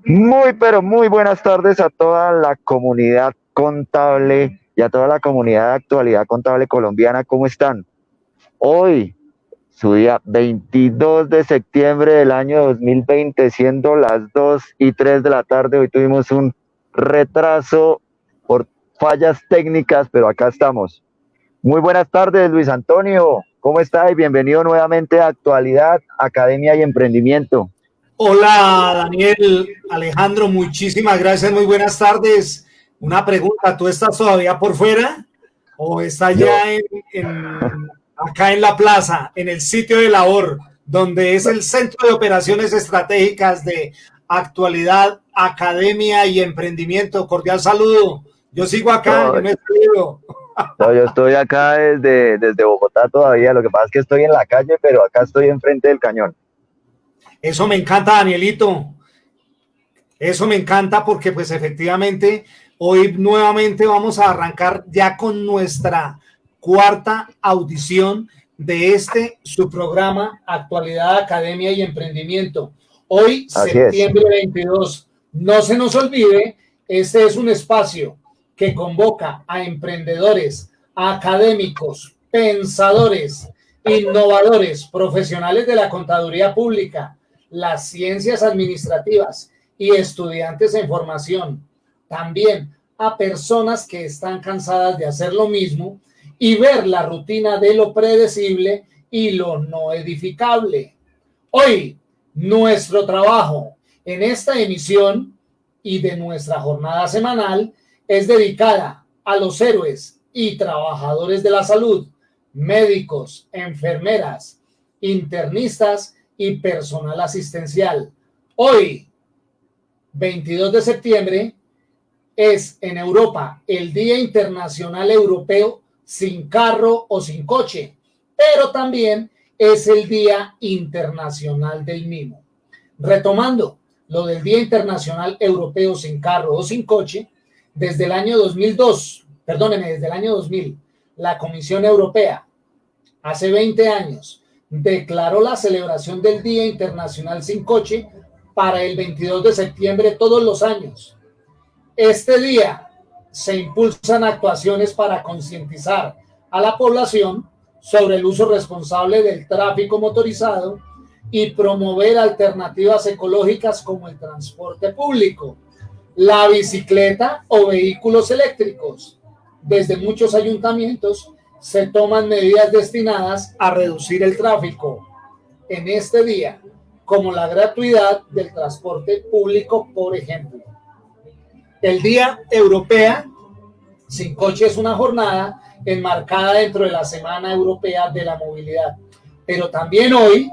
Muy, pero muy buenas tardes a toda la comunidad contable y a toda la comunidad de actualidad contable colombiana. ¿Cómo están? Hoy, su día 22 de septiembre del año 2020, siendo las 2:03 de la tarde. Hoy tuvimos un retraso por fallas técnicas, pero acá estamos. Muy buenas tardes, Luis Antonio. ¿Cómo está? Y bienvenido nuevamente a Actualidad, Academia y Emprendimiento. Hola Daniel, Alejandro, muchísimas gracias, muy buenas tardes. Una pregunta, ¿tú estás todavía por fuera o estás Yo, ya acá en la plaza, en el sitio de labor, donde es el Centro de Operaciones Estratégicas de Actualidad, Academia y Emprendimiento? Cordial saludo. Yo sigo acá, no, yo no he salido. no, yo estoy acá desde Bogotá todavía. Lo que pasa es que estoy en la calle, pero acá estoy enfrente del cañón. Eso me encanta, Danielito. Eso me encanta porque pues efectivamente hoy nuevamente vamos a arrancar ya con nuestra cuarta audición de su programa Actualidad, Academia y Emprendimiento. Hoy, Así es. septiembre 22. No se nos olvide, este es un espacio que convoca a emprendedores, a académicos, pensadores, innovadores, profesionales de la contaduría pública, las ciencias administrativas y estudiantes en formación. También a personas que están cansadas de hacer lo mismo y ver la rutina de lo predecible y lo no edificable. Hoy, nuestro trabajo en esta emisión y de nuestra jornada semanal es dedicada a los héroes y trabajadores de la salud, médicos, enfermeras, internistas y personal asistencial. Hoy, 22 de septiembre, es en Europa el Día Internacional Europeo sin carro o sin coche, pero también es el Día Internacional del Mimo. Retomando lo del Día Internacional Europeo sin carro o sin coche, desde el año 2002, desde el año 2000, la Comisión Europea, hace 20 años, declaró la celebración del Día Internacional sin coche para el 22 de septiembre todos los años. Este día se impulsan actuaciones para concientizar a la población sobre el uso responsable del tráfico motorizado y promover alternativas ecológicas como el transporte público, la bicicleta o vehículos eléctricos. Desde muchos ayuntamientos se toman medidas destinadas a reducir el tráfico en este día, como la gratuidad del transporte público, por ejemplo. El Día Europea sin coche es una jornada enmarcada dentro de la Semana Europea de la Movilidad. Pero también hoy,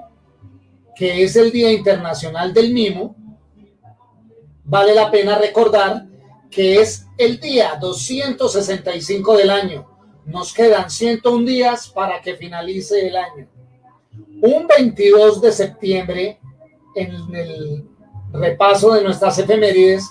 que es el Día Internacional del Mimo, vale la pena recordar que es el día 265 del año. Nos quedan 101 días para que finalice el año. Un 22 de septiembre, en el repaso de nuestras efemérides,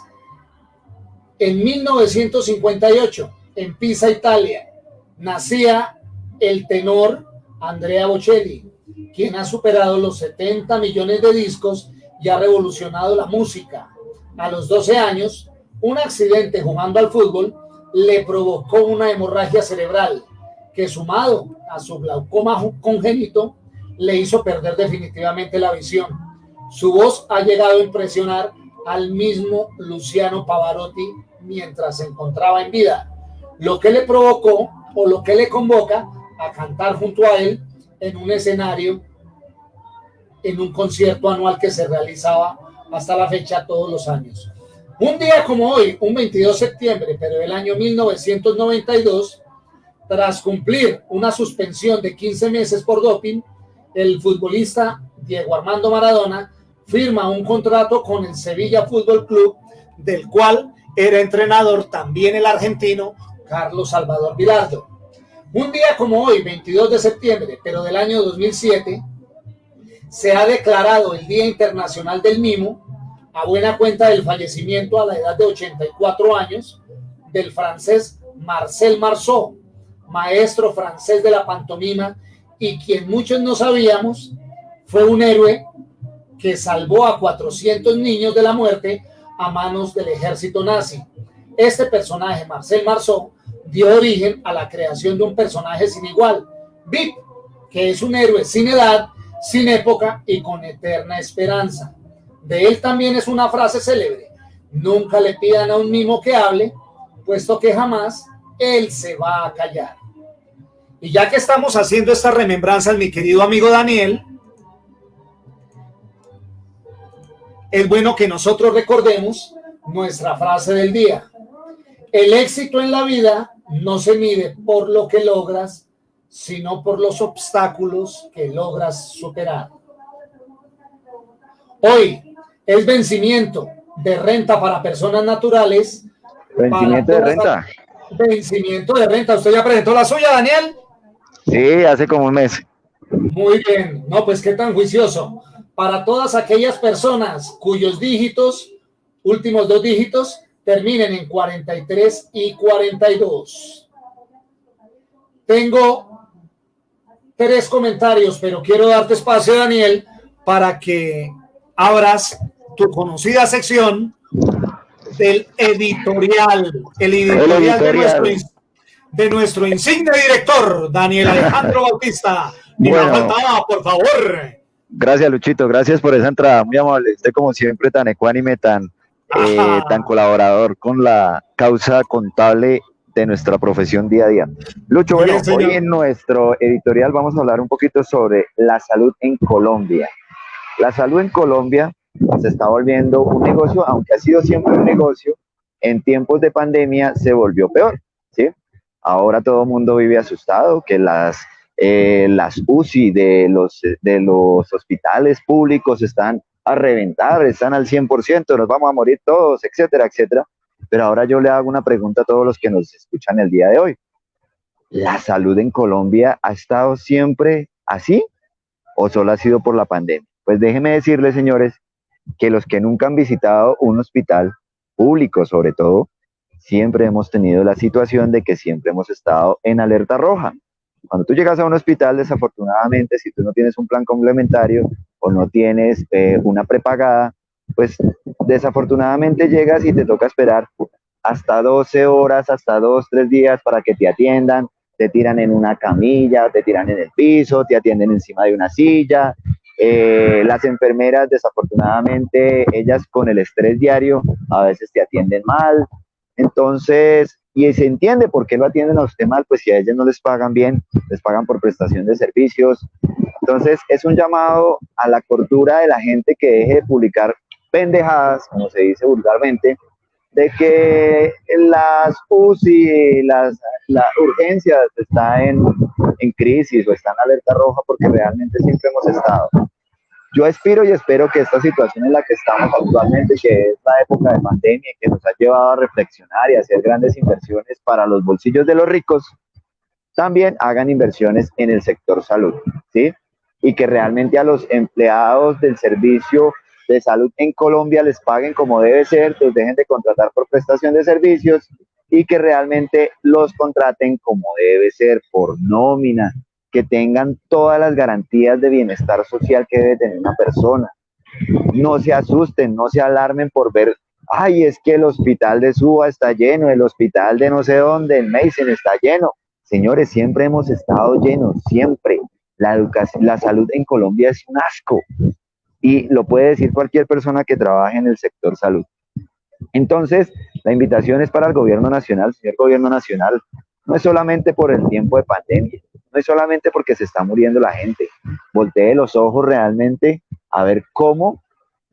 en 1958, en Pisa, Italia, nacía el tenor Andrea Bocelli, quien ha superado los 70 millones de discos y ha revolucionado la música. A los 12 años, un accidente jugando al fútbol le provocó una hemorragia cerebral que, sumado a su glaucoma congénito, le hizo perder definitivamente la visión. Su voz ha llegado a impresionar al mismo Luciano Pavarotti mientras se encontraba en vida, lo que le provocó o lo que le convoca a cantar junto a él en un escenario, en un concierto anual que se realizaba hasta la fecha todos los años. Un día como hoy, un 22 de septiembre, pero del año 1992, tras cumplir una suspensión de 15 meses por doping, el futbolista Diego Armando Maradona firma un contrato con el Sevilla Fútbol Club, del cual era entrenador también el argentino Carlos Salvador Vilardo. Un día como hoy, 22 de septiembre, pero del año 2007, se ha declarado el Día Internacional del Mimo, a buena cuenta del fallecimiento a la edad de 84 años del francés Marcel Marceau, maestro francés de la pantomima y quien muchos no sabíamos fue un héroe que salvó a 400 niños de la muerte a manos del ejército nazi. Este personaje, Marcel Marceau, dio origen a la creación de un personaje sin igual, Vip, que es un héroe sin edad, sin época y con eterna esperanza. De él también es una frase célebre: nunca le pidan a un mimo que hable, puesto que jamás él se va a callar. Y ya que estamos haciendo estas remembranzas, mi querido amigo Daniel, es bueno que nosotros recordemos nuestra frase del día. El éxito en la vida no se mide por lo que logras, sino por los obstáculos que logras superar. Hoy es vencimiento de renta para personas naturales. Vencimiento de renta. Vencimiento de renta. ¿Usted ya presentó la suya, Daniel? Sí, hace como un mes. Muy bien. No, pues qué tan juicioso. Para todas aquellas personas cuyos dígitos, últimos 2 dígitos, terminen en 43 y 42. Tengo 3 comentarios, pero quiero darte espacio, Daniel, para que abras tu conocida sección del editorial. El editorial de nuestro insigne director, Daniel Alejandro Bautista. Ni bueno, más faltaba, por favor. Gracias, Luchito. Gracias por esa entrada. Muy amable. Usted, como siempre, tan ecuánime, tan colaborador con la causa contable de nuestra profesión día a día. Lucho, bueno, hoy en nuestro editorial vamos a hablar un poquito sobre la salud en Colombia. La salud en Colombia se está volviendo un negocio, aunque ha sido siempre un negocio, en tiempos de pandemia se volvió peor, ¿sí? Ahora todo el mundo vive asustado, que las UCI de los hospitales públicos están a reventar, están al 100%, nos vamos a morir todos, etcétera, etcétera. Pero ahora yo le hago una pregunta a todos los que nos escuchan el día de hoy. ¿La salud en Colombia ha estado siempre así o solo ha sido por la pandemia? Pues déjenme decirles, señores, que los que nunca han visitado un hospital público, sobre todo, siempre hemos tenido la situación de que siempre hemos estado en alerta roja. Cuando tú llegas a un hospital, desafortunadamente, si tú no tienes un plan complementario o no tienes una prepagada, pues desafortunadamente llegas y te toca esperar hasta 12 horas, hasta 2, 3 días para que te atiendan. Te tiran en una camilla, te tiran en el piso, te atienden encima de una silla. Las enfermeras, desafortunadamente, ellas con el estrés diario a veces te atienden mal. Entonces, y se entiende por qué lo atienden a usted mal, pues si a ellas no les pagan bien, les pagan por prestación de servicios. Entonces, es un llamado a la cordura de la gente que deje de publicar pendejadas, como se dice vulgarmente, de que las UCI, las urgencias están en crisis o están en alerta roja, porque realmente siempre hemos estado. Yo aspiro y espero que esta situación en la que estamos actualmente, que es la época de pandemia, que nos ha llevado a reflexionar y a hacer grandes inversiones para los bolsillos de los ricos, también hagan inversiones en el sector salud, ¿sí? Y que realmente a los empleados del servicio de salud en Colombia les paguen como debe ser, los dejen de contratar por prestación de servicios y que realmente los contraten como debe ser, por nómina, que tengan todas las garantías de bienestar social que debe tener una persona. No se asusten, no se alarmen por ver, ay, es que el hospital de Suba está lleno, el hospital de no sé dónde, el Mason está lleno. Señores, siempre hemos estado llenos, siempre. La salud en Colombia es un asco y lo puede decir cualquier persona que trabaje en el sector salud. Entonces, la invitación es para el gobierno nacional, señor gobierno nacional, no es solamente por el tiempo de pandemia, no es solamente porque se está muriendo la gente, voltee los ojos realmente a ver cómo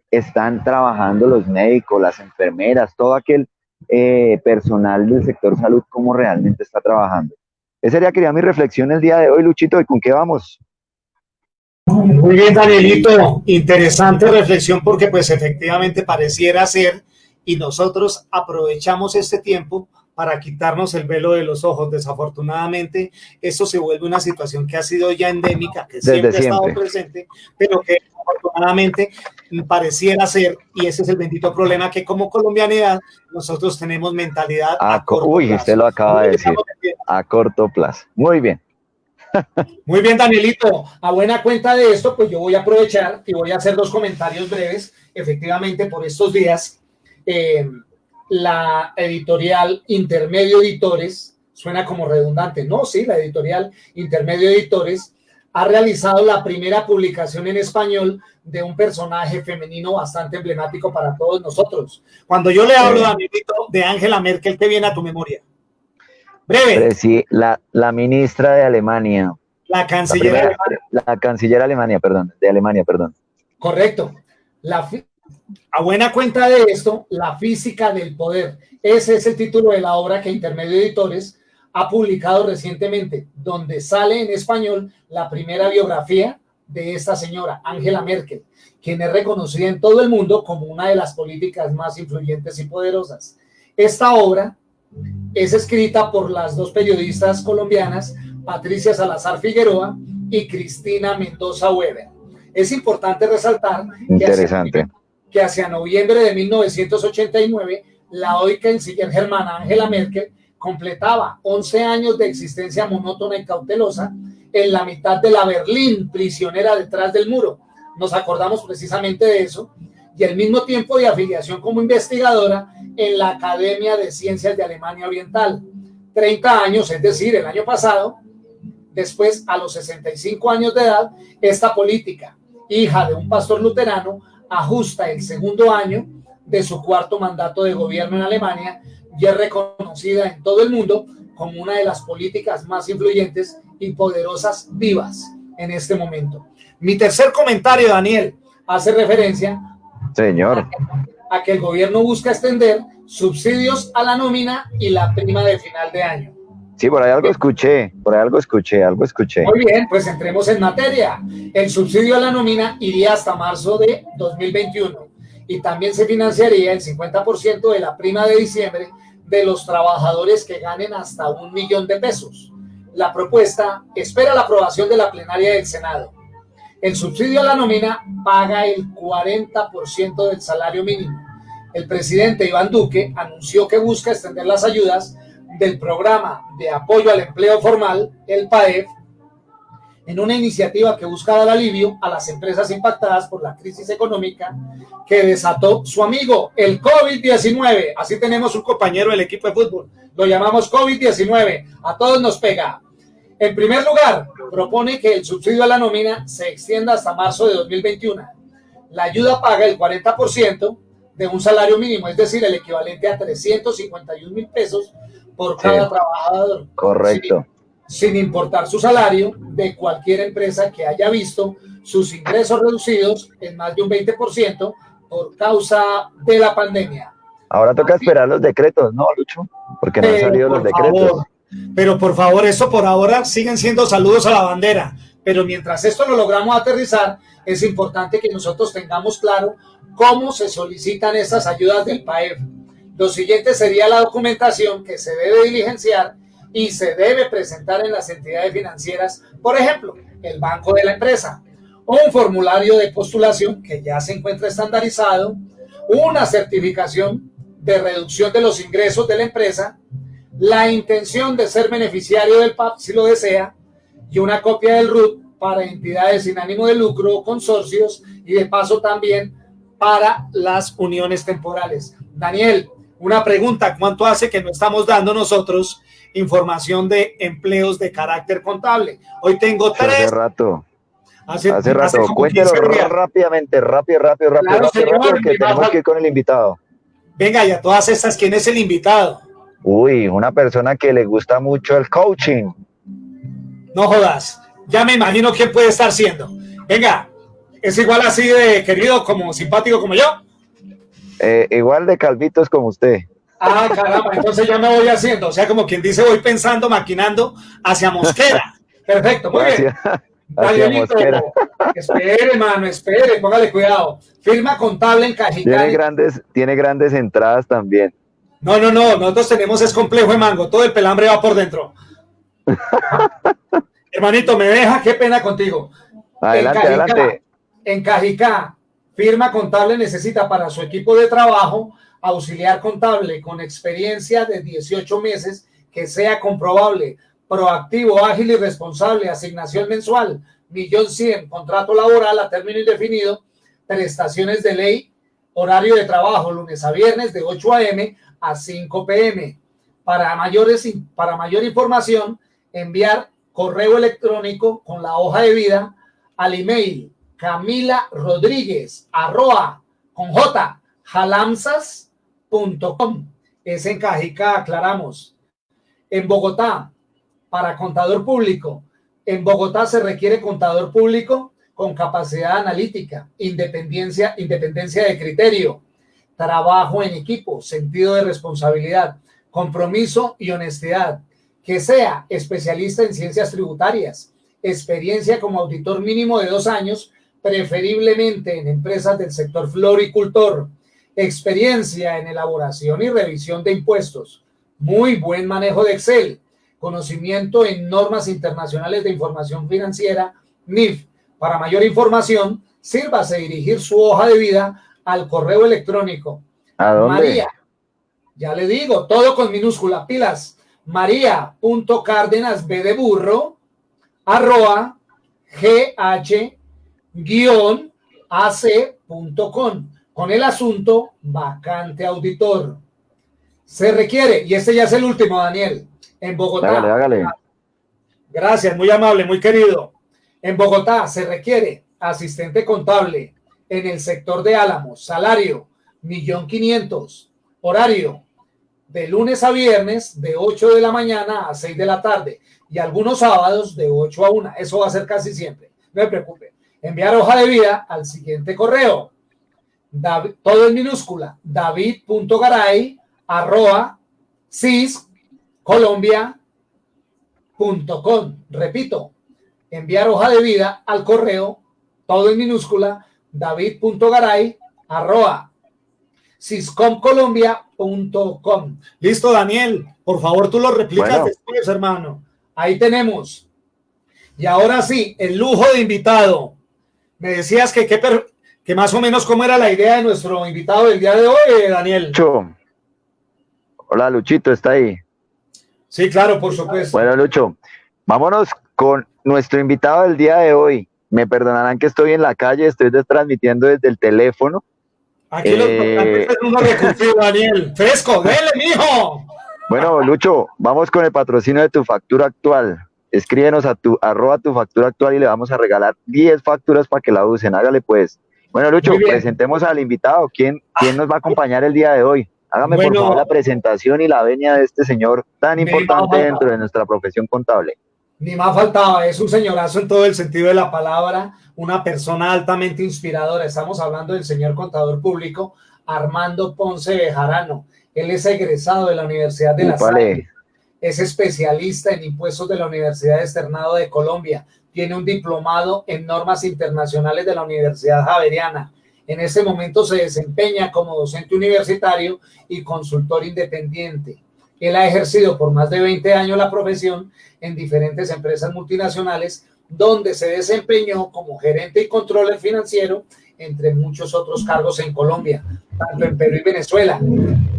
están trabajando los médicos, las enfermeras, todo aquel personal del sector salud, cómo realmente está trabajando. Esa sería mi reflexión el día de hoy, Luchito, ¿y con qué vamos? Muy bien, Danielito, interesante reflexión porque pues efectivamente pareciera ser y nosotros aprovechamos este tiempo para quitarnos el velo de los ojos. Desafortunadamente, esto se vuelve una situación que ha sido ya endémica, que siempre ha estado presente, pero que desafortunadamente pareciera ser, y ese es el bendito problema, que como colombianidad nosotros tenemos mentalidad a corto plazo. Usted lo acaba de decir, a corto plazo. Muy bien. Muy bien, Danielito. A buena cuenta de esto, pues yo voy a aprovechar y voy a hacer dos comentarios breves. Efectivamente, por estos días, eh, la editorial Intermedio Editores, suena como redundante, ¿no? Sí, la editorial Intermedio Editores ha realizado la primera publicación en español de un personaje femenino bastante emblemático para todos nosotros. Cuando yo le hablo, Danielito, de Angela Merkel, ¿qué viene a tu memoria? Breve. La ministra de Alemania. La canciller alemana. La canciller Alemania, perdón, de Alemania, perdón. Correcto. A buena cuenta de esto, La física del poder. Ese es el título de la obra que Intermedio Editores ha publicado recientemente, donde sale en español la primera biografía de esta señora, Angela Merkel, quien es reconocida en todo el mundo como una de las políticas más influyentes y poderosas. Esta obra es escrita por las dos periodistas colombianas, Patricia Salazar Figueroa y Cristina Mendoza Weber. Es importante resaltar que hacia noviembre de 1989, la hoy canciller germana Angela Merkel completaba 11 años de existencia monótona y cautelosa en la mitad de la Berlín prisionera detrás del muro. Nos acordamos precisamente de eso, y al mismo tiempo de afiliación como investigadora en la Academia de Ciencias de Alemania Oriental. 30 años, es decir, el año pasado, después, a los 65 años de edad, esta política, hija de un pastor luterano, ajusta el segundo año de su cuarto mandato de gobierno en Alemania y es reconocida en todo el mundo como una de las políticas más influyentes y poderosas vivas en este momento. Mi tercer comentario, Daniel, hace referencia a que el gobierno busca extender subsidios a la nómina y la prima de final de año. Sí, por ahí algo escuché. Muy bien, pues entremos en materia. El subsidio a la nómina iría hasta marzo de 2021 y también se financiaría el 50% de la prima de diciembre de los trabajadores que ganen hasta $1.000.000. La propuesta espera la aprobación de la plenaria del Senado. El subsidio a la nómina paga el 40% del salario mínimo. El presidente Iván Duque anunció que busca extender las ayudas del programa de apoyo al empleo formal, el PAEF, en una iniciativa que busca dar alivio a las empresas impactadas por la crisis económica que desató su amigo, el COVID-19. Así tenemos un compañero del equipo de fútbol, lo llamamos COVID-19, a todos nos pega. En primer lugar, propone que el subsidio a la nómina se extienda hasta marzo de 2021. La ayuda paga el 40% de un salario mínimo, es decir, el equivalente a 351,000 pesos por cada trabajador. Correcto. Sin importar su salario, de cualquier empresa que haya visto sus ingresos reducidos en más de un 20% por causa de la pandemia. Ahora toca esperar los decretos, ¿no, Lucho? Porque no han salido los decretos. Pero por favor, eso por ahora siguen siendo saludos a la bandera. Pero mientras esto lo logramos aterrizar, es importante que nosotros tengamos claro cómo se solicitan estas ayudas del PAEF. Lo siguiente sería la documentación que se debe diligenciar y se debe presentar en las entidades financieras, por ejemplo, el banco de la empresa, o un formulario de postulación que ya se encuentra estandarizado, una certificación de reducción de los ingresos de la empresa, la intención de ser beneficiario del PAP si lo desea, y una copia del RUT para entidades sin ánimo de lucro o consorcios, y de paso también para las uniones temporales. Daniel, una pregunta: ¿cuánto hace que no estamos dando nosotros información de empleos de carácter contable? Hoy tengo 3. Hace rato. Hace rato. Cuéntelo rápidamente, rápido, que tenemos que ir con el invitado. Venga, y a todas estas, ¿quién es el invitado? Uy, una persona que le gusta mucho el coaching. No jodas, ya me imagino quién puede estar siendo. Venga, ¿es igual así de querido, como simpático como yo? Igual de calvitos como usted. Ah, caramba, entonces ya me voy haciendo. O sea, como quien dice, voy pensando, maquinando hacia Mosquera. Perfecto, muy bien. Danielito, espere, hermano, espere, póngale cuidado. Firma contable en Cajicá. Tiene grandes entradas también. No, nosotros tenemos es complejo de mango, todo el pelambre va por dentro. Hermanito, me deja, qué pena contigo. Adelante. En Cajicá, firma contable necesita para su equipo de trabajo auxiliar contable con experiencia de 18 meses que sea comprobable proactivo, ágil y responsable, asignación mensual, 1.100.000, contrato laboral a término indefinido, prestaciones de ley, horario de trabajo lunes a viernes de 8 a.m. a 5 p.m. Para mayor información, enviar correo electrónico con la hoja de vida al email camilarodríguez@jalamsas.com. Es en Cajica, aclaramos. En Bogotá, para contador público. En Bogotá se requiere contador público con capacidad analítica, independencia de criterio, trabajo en equipo, sentido de responsabilidad, compromiso y honestidad, que sea especialista en ciencias tributarias, experiencia como auditor mínimo de 2 años, preferiblemente en empresas del sector floricultor, experiencia en elaboración y revisión de impuestos, muy buen manejo de Excel, conocimiento en normas internacionales de información financiera, NIF. Para mayor información, sírvase dirigir su hoja de vida al correo electrónico. ¿A dónde? María, ya le digo, todo con minúscula, pilas, maría.cárdenas, B de burro, @gh-ac.com, con el asunto vacante auditor. Se requiere, y este ya es el último, Daniel, en Bogotá. Hágale. Gracias, muy amable, muy querido. En Bogotá se requiere asistente contable en el sector de Álamos, salario 1.500.000, horario de lunes a viernes de 8 de la mañana a 6 de la tarde y algunos sábados de 8 a 1. Eso va a ser casi siempre, no se preocupe. Enviar hoja de vida al siguiente correo. Todo en minúscula, david.garay@ciscolombia.com. Repito, enviar hoja de vida al correo, todo en minúscula, david.garay@ciscomcolombia.com. Listo, Daniel, por favor tú lo replicas Bueno. después, hermano. Ahí tenemos. Y ahora sí, el lujo de invitado. Me decías que más o menos cómo era la idea de nuestro invitado del día de hoy, Daniel. Lucho. Hola, Luchito, ¿está ahí? Sí, claro, por supuesto. Bueno, Lucho, vámonos con nuestro invitado del día de hoy. Me perdonarán que estoy en la calle, estoy transmitiendo desde el teléfono. Aquí lo importante es uno recursivo, Daniel. Fresco, dele, mijo. Bueno, Lucho, vamos con el patrocinio de Tu Factura Actual. Escríbenos a @Tu Factura Actual y le vamos a regalar 10 facturas para que la usen. Hágale pues. Bueno, Lucho, presentemos al invitado. ¿Quién nos va a acompañar el día de hoy? Hágame por favor la presentación y la venia de este señor tan importante dentro de nuestra profesión contable. Ni más faltaba, es un señorazo en todo el sentido de la palabra, una persona altamente inspiradora. Estamos hablando del señor contador público Armando Ponce Bejarano. Él es egresado de la Universidad de La Salle, es especialista en impuestos de la Universidad Externado de Colombia, tiene un diplomado en normas internacionales de la Universidad Javeriana. En ese momento se desempeña como docente universitario y consultor independiente. Él ha ejercido por más de 20 años la profesión en diferentes empresas multinacionales, donde se desempeñó como gerente y controller financiero, entre muchos otros cargos en Colombia, tanto en Perú y Venezuela.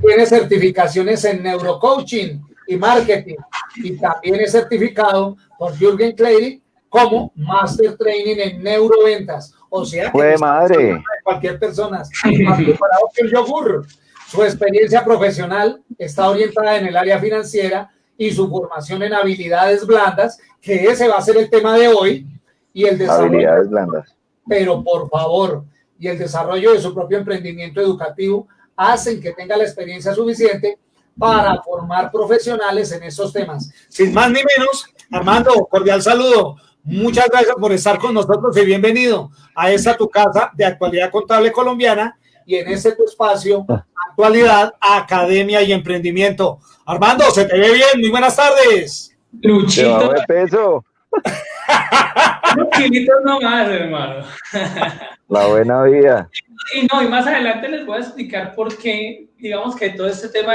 Tiene certificaciones en neurocoaching y marketing, y también es certificado por Jürgen Klery como Master Training en neuroventas. O sea, que madre. Cualquier persona más preparado que el yogur. Su experiencia profesional está orientada en el área financiera y su formación en habilidades blandas, que ese va a ser el tema de hoy, y el desarrollo. Habilidades blandas. Pero por favor, y el desarrollo de su propio emprendimiento educativo hacen que tenga la experiencia suficiente para formar profesionales en estos temas. Sin más ni menos, Armando, cordial saludo. Muchas gracias por estar con nosotros y bienvenido a esta tu casa de actualidad contable colombiana y en este tu espacio, actualidad, academia y emprendimiento. Armando, se te ve bien, muy buenas tardes. Luchito. De peso. Unos kilitos nomás, hermano. La buena vida. Y más adelante les voy a explicar por qué, digamos que todo este tema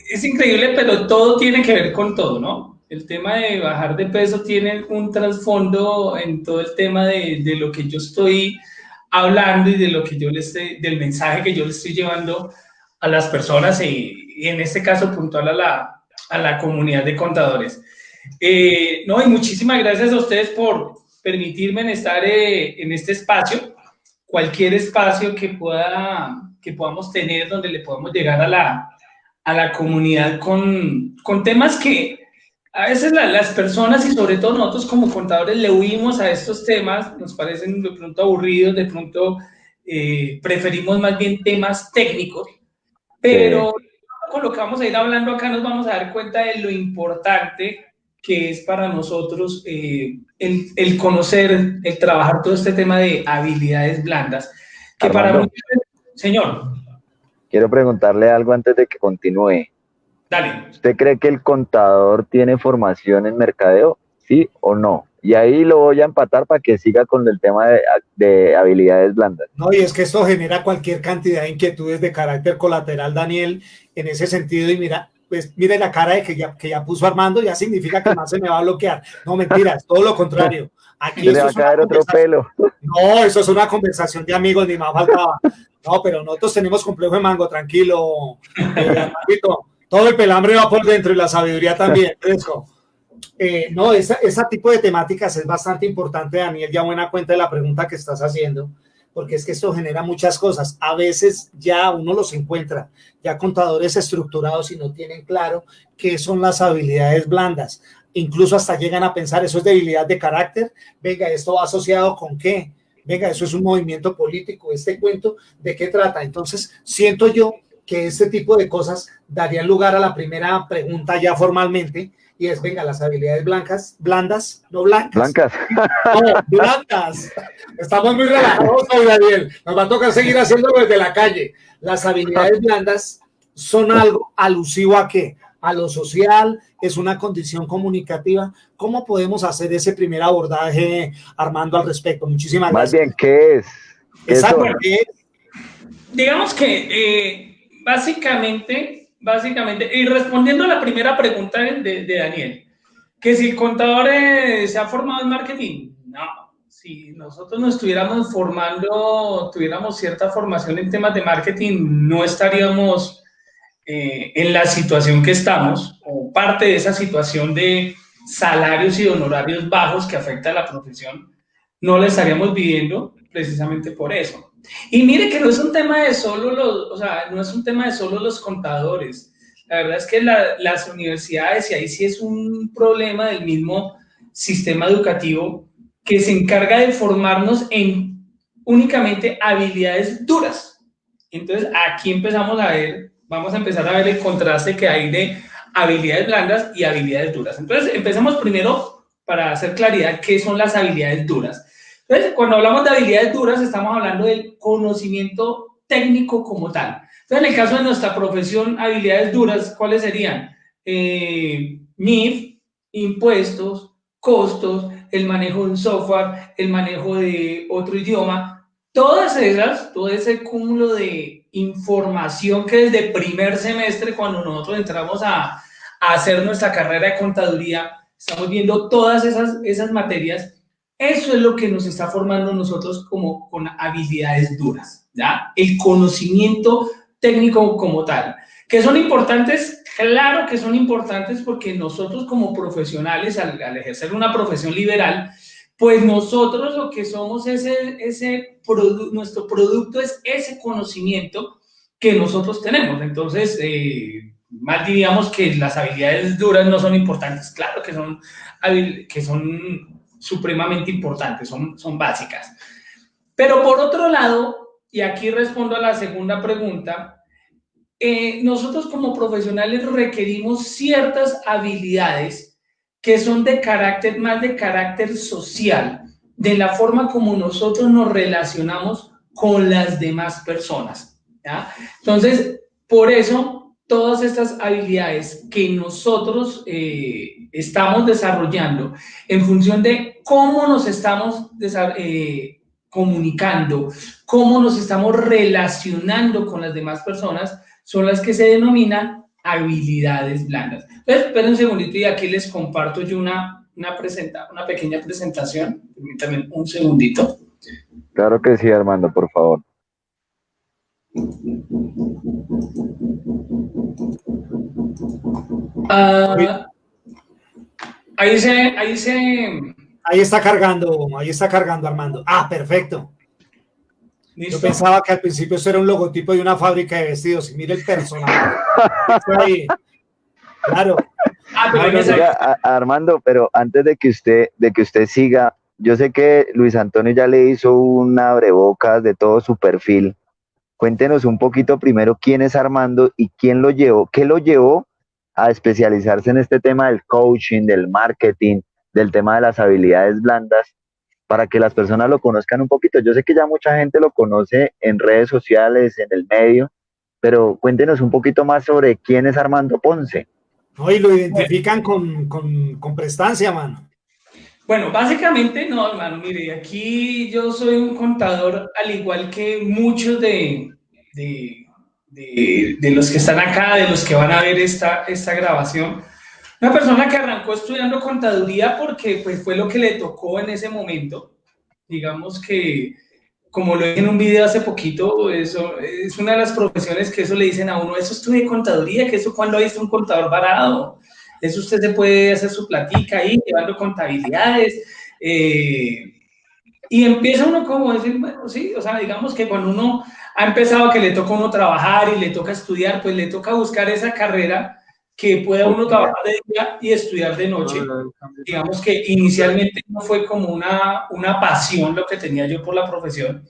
es increíble, pero todo tiene que ver con todo, ¿no? El tema de bajar de peso tiene un trasfondo en todo el tema de lo que yo estoy hablando y de lo que del mensaje que yo le estoy llevando a las personas y en este caso puntual a a la comunidad de contadores. No, y muchísimas gracias a ustedes por permitirme estar en este espacio, cualquier espacio que podamos tener donde le podamos llegar a la comunidad con temas que a veces las personas y sobre todo nosotros como contadores le huimos a estos temas, nos parecen de pronto aburridos, de pronto preferimos más bien temas técnicos, pero con lo que vamos a ir hablando acá nos vamos a dar cuenta de lo importante que es para nosotros el conocer, el trabajar todo este tema de habilidades blandas, que Armando, para mí, señor. Quiero preguntarle algo antes de que continúe. Dale. ¿Usted cree que el contador tiene formación en mercadeo? ¿Sí o no? Y ahí lo voy a empatar para que siga con el tema de habilidades blandas. No, y es que esto genera cualquier cantidad de inquietudes de carácter colateral, Daniel, en ese sentido. Y mira, pues mire la cara de que ya puso Armando, ya significa que más se me va a bloquear. No, mentiras, todo lo contrario. Aquí Se le va a caer otro pelo. No, eso es una conversación de amigos, ni más faltaba. No, pero nosotros tenemos complejo de mango, tranquilo. Armandito, todo el pelambre va por dentro y la sabiduría también, fresco. No, ese tipo de temáticas es bastante importante, Daniel, ya buena cuenta de la pregunta que estás haciendo, porque es que esto genera muchas cosas. A veces ya uno los encuentra, ya contadores estructurados y no tienen claro qué son las habilidades blandas. Incluso hasta llegan a pensar, eso es debilidad de carácter, venga, esto va asociado con qué, venga, eso es un movimiento político, este cuento, ¿de qué trata? Entonces, siento yo que este tipo de cosas darían lugar a la primera pregunta ya formalmente, y es, venga, las habilidades blandas, no blancas. Blancas. No, blandas. Estamos muy relajados hoy, Daniel. Nos va a tocar seguir haciéndolo desde la calle. Las habilidades blandas son algo alusivo a qué? A lo social, es una condición comunicativa. ¿Cómo podemos hacer ese primer abordaje, Armando, al respecto? Muchísimas gracias. Más bien, ¿qué es? Exacto, ¿qué es? Digamos que básicamente, y respondiendo a la primera pregunta de Daniel, que si el contador se ha formado en marketing, no. Si nosotros nos estuviéramos formando, tuviéramos cierta formación en temas de marketing, no estaríamos en la situación que estamos, o parte de esa situación de salarios y honorarios bajos que afecta a la profesión, no la estaríamos viviendo precisamente por eso. Y mire que no es un tema de solo los contadores. La verdad es que las universidades, y ahí sí es un problema del mismo sistema educativo, que se encarga de formarnos en únicamente habilidades duras. Entonces, aquí vamos a empezar a ver el contraste que hay de habilidades blandas y habilidades duras. Entonces, empecemos primero para hacer claridad qué son las habilidades duras. Entonces, cuando hablamos de habilidades duras, estamos hablando del conocimiento técnico como tal. Entonces, en el caso de nuestra profesión, habilidades duras, ¿cuáles serían? NIF, impuestos, costos, el manejo de un software, el manejo de otro idioma, todo ese cúmulo de información que desde primer semestre, cuando nosotros entramos a hacer nuestra carrera de contaduría, estamos viendo todas esas materias. Eso es lo que nos está formando nosotros como con habilidades duras, ¿ya? El conocimiento técnico como tal. ¿Que son importantes? Claro que son importantes, porque nosotros como profesionales, al ejercer una profesión liberal, pues nosotros lo que somos nuestro producto es ese conocimiento que nosotros tenemos. Entonces, más diríamos que las habilidades duras no son importantes. Claro que son supremamente importantes, son básicas. Pero por otro lado, y aquí respondo a la segunda pregunta, nosotros como profesionales requerimos ciertas habilidades que son más de carácter social, de la forma como nosotros nos relacionamos con las demás personas, ¿ya? Entonces, por eso, todas estas habilidades que nosotros estamos desarrollando en función de cómo nos estamos comunicando, cómo nos estamos relacionando con las demás personas, son las que se denominan habilidades blandas. Entonces, esperen un segundito y aquí les comparto yo una pequeña presentación. Permítanme un segundito. Claro que sí, Armando, por favor. Ah, ahí está cargando Armando. Ah, perfecto. ¿Listo? Yo pensaba que al principio eso era un logotipo de una fábrica de vestidos y mire el personaje. Ahí. Claro. Oiga, Armando, pero antes de que usted siga, yo sé que Luis Antonio ya le hizo un abrebocas de todo su perfil. Cuéntenos un poquito primero quién es Armando y qué lo llevó a especializarse en este tema del coaching, del marketing, del tema de las habilidades blandas, para que las personas lo conozcan un poquito. Yo sé que ya mucha gente lo conoce en redes sociales, en el medio, pero cuéntenos un poquito más sobre quién es Armando Ponce. No, y lo identifican con prestancia, mano. Bueno, básicamente no, hermano, mire, aquí yo soy un contador, al igual que muchos de los que están acá, de los que van a ver esta grabación. Una persona que arrancó estudiando contaduría porque pues, fue lo que le tocó en ese momento. Digamos que, como lo dije en un video hace poquito, eso es una de las profesiones que eso le dicen a uno, eso estudié contaduría, que eso cuando hay un contador varado. Eso usted se puede hacer su platica ahí, llevando contabilidades. Y empieza uno como a decir, bueno, sí, o sea, digamos que cuando uno ha empezado que le toca a uno trabajar y le toca estudiar, pues le toca buscar esa carrera que pueda uno trabajar de día y estudiar de noche. Digamos que inicialmente no fue como una pasión lo que tenía yo por la profesión.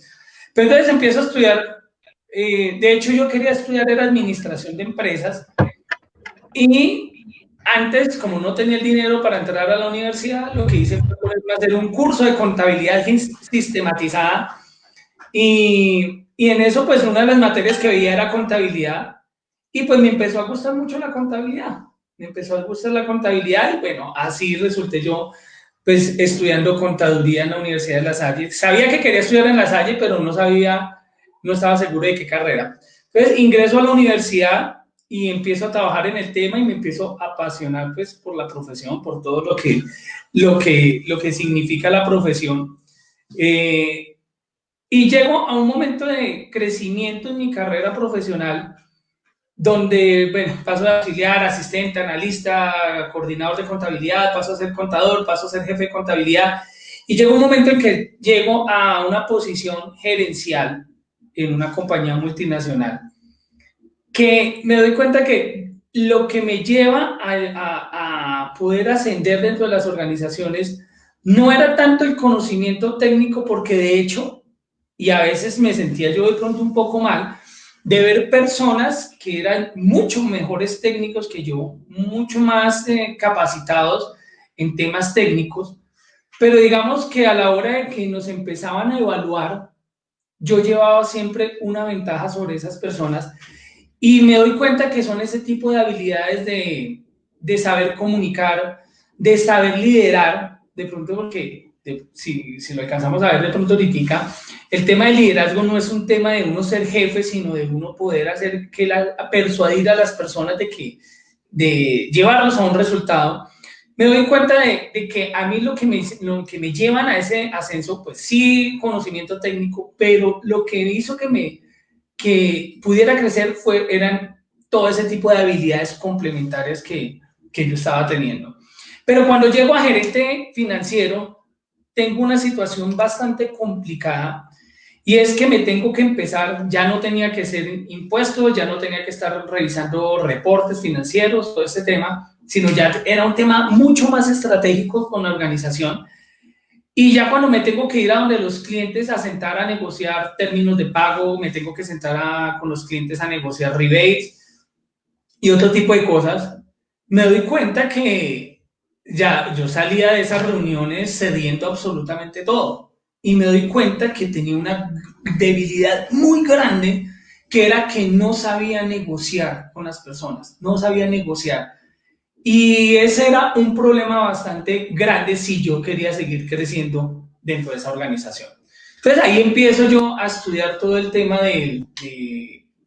Pero entonces empiezo a estudiar, de hecho yo quería estudiar era administración de empresas y antes, como no tenía el dinero para entrar a la universidad, lo que hice fue hacer un curso de contabilidad sistematizada y en eso, pues, una de las materias que veía era contabilidad y pues me empezó a gustar mucho la contabilidad. Me empezó a gustar la contabilidad y bueno, así resulté yo, pues, estudiando contaduría en la Universidad de La Salle. Sabía que quería estudiar en La Salle, pero no estaba seguro de qué carrera. Entonces, ingreso a la universidad y empiezo a trabajar en el tema y me empiezo a apasionar pues por la profesión, por todo lo que significa la profesión. Y llego a un momento de crecimiento en mi carrera profesional donde, bueno, paso de auxiliar, asistente, analista, coordinador de contabilidad, paso a ser contador, paso a ser jefe de contabilidad y llega un momento en que llego a una posición gerencial en una compañía multinacional, que me doy cuenta que lo que me lleva a poder ascender dentro de las organizaciones no era tanto el conocimiento técnico, porque de hecho, y a veces me sentía yo de pronto un poco mal, de ver personas que eran mucho mejores técnicos que yo, mucho más capacitados en temas técnicos, pero digamos que a la hora de que nos empezaban a evaluar, yo llevaba siempre una ventaja sobre esas personas. Y me doy cuenta que son ese tipo de habilidades de saber comunicar, de saber liderar, de pronto porque si lo alcanzamos a ver de pronto ahorita, el tema del liderazgo no es un tema de uno ser jefe, sino de uno poder hacer persuadir a las personas de llevarlos a un resultado. Me doy cuenta de que a mí lo que me llevan a ese ascenso, pues sí, conocimiento técnico, pero lo que hizo que pudiera crecer eran todo ese tipo de habilidades complementarias que yo estaba teniendo. Pero cuando llego a gerente financiero, tengo una situación bastante complicada y es que me tengo que empezar, ya no tenía que hacer impuestos, ya no tenía que estar revisando reportes financieros, todo ese tema, sino ya era un tema mucho más estratégico con la organización. Y ya cuando me tengo que ir a donde los clientes a sentar a negociar términos de pago, me tengo que sentar con los clientes a negociar rebates y otro tipo de cosas, me doy cuenta que ya yo salía de esas reuniones cediendo absolutamente todo. Y me doy cuenta que tenía una debilidad muy grande, que era que no sabía negociar con las personas, no sabía negociar. Y ese era un problema bastante grande si yo quería seguir creciendo dentro de esa organización. Entonces ahí empiezo yo a estudiar todo el tema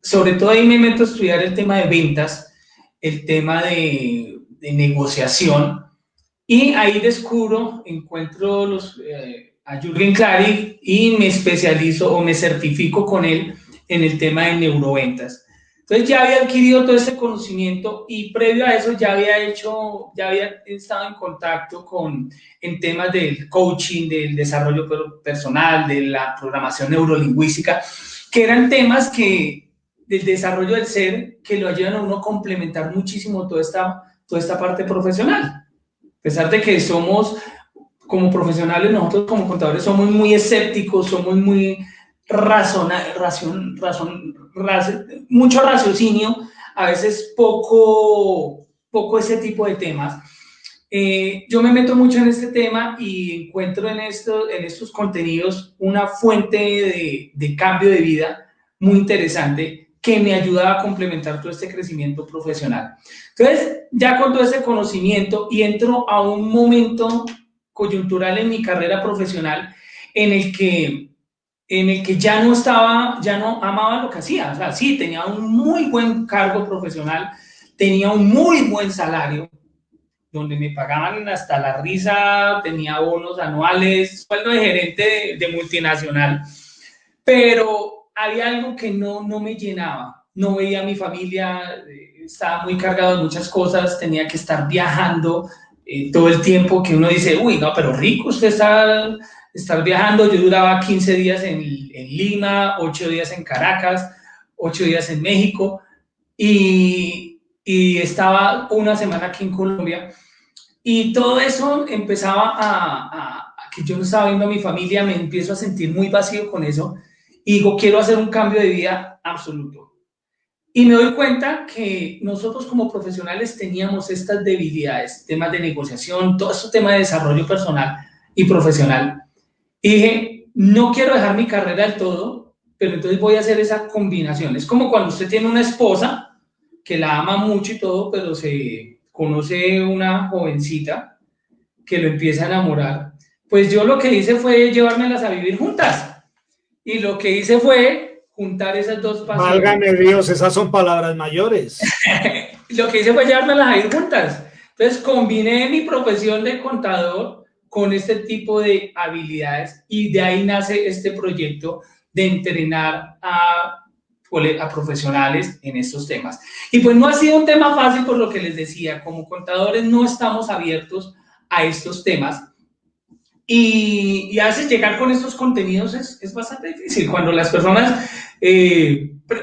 sobre todo ahí me meto a estudiar el tema de ventas, el tema de negociación, y ahí encuentro a Jürgen Klarik y me especializo o me certifico con él en el tema de neuroventas. Entonces ya había adquirido todo ese conocimiento y previo a eso ya había estado en contacto en temas del coaching, del desarrollo personal, de la programación neurolingüística, que eran temas del desarrollo del ser que lo ayudan a uno a complementar muchísimo toda esta parte profesional. A pesar de que somos, como profesionales, nosotros como contadores somos muy escépticos, somos muy mucho raciocinio, a veces poco ese tipo de temas. Yo me meto mucho en este tema y encuentro en estos contenidos una fuente de cambio de vida muy interesante que me ayuda a complementar todo este crecimiento profesional. Entonces, ya con todo ese conocimiento y entro a un momento coyuntural en mi carrera profesional en el que ya no amaba lo que hacía. O sea, sí, tenía un muy buen cargo profesional, tenía un muy buen salario, donde me pagaban hasta la risa, tenía bonos anuales, sueldo de gerente de multinacional, pero había algo que no me llenaba. No veía a mi familia, estaba muy cargado de muchas cosas, tenía que estar viajando todo el tiempo, que uno dice, uy, no, pero rico, usted estar viajando. Yo duraba 15 días en Lima, 8 días en Caracas, 8 días en México y estaba una semana aquí en Colombia. Y todo eso empezaba a que yo no estaba viendo a mi familia, me empiezo a sentir muy vacío con eso y digo, quiero hacer un cambio de vida absoluto. Y me doy cuenta que nosotros como profesionales teníamos estas debilidades, temas de negociación, todo este tema de desarrollo personal y profesional. Y dije, no quiero dejar mi carrera del todo, pero entonces voy a hacer esa combinación. Es como cuando usted tiene una esposa que la ama mucho y todo, pero se conoce una jovencita que lo empieza a enamorar. Pues yo lo que hice fue llevármelas a vivir juntas. Y lo que hice fue juntar esas dos pasiones. Válgame Dios, esas son palabras mayores. Lo que hice fue llevármelas a ir juntas. Entonces combiné mi profesión de contador con este tipo de habilidades y de ahí nace este proyecto de entrenar a profesionales en estos temas. Y pues no ha sido un tema fácil, por lo que les decía, como contadores no estamos abiertos a estos temas y a veces llegar con estos contenidos es bastante difícil cuando las personas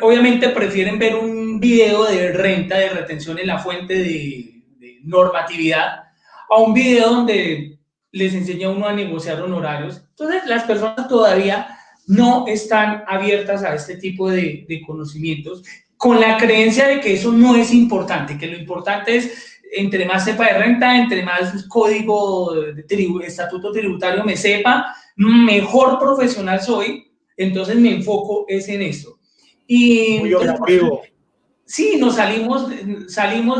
obviamente prefieren ver un video de renta, de retención en la fuente de normatividad a un video donde les enseña uno a negociar honorarios. Entonces las personas todavía no están abiertas a este tipo de conocimientos con la creencia de que eso no es importante, que lo importante es entre más sepa de renta, entre más código de estatuto tributario me sepa, mejor profesional soy, entonces me enfoco en eso. Y muy objetivo. Sí, nos salimos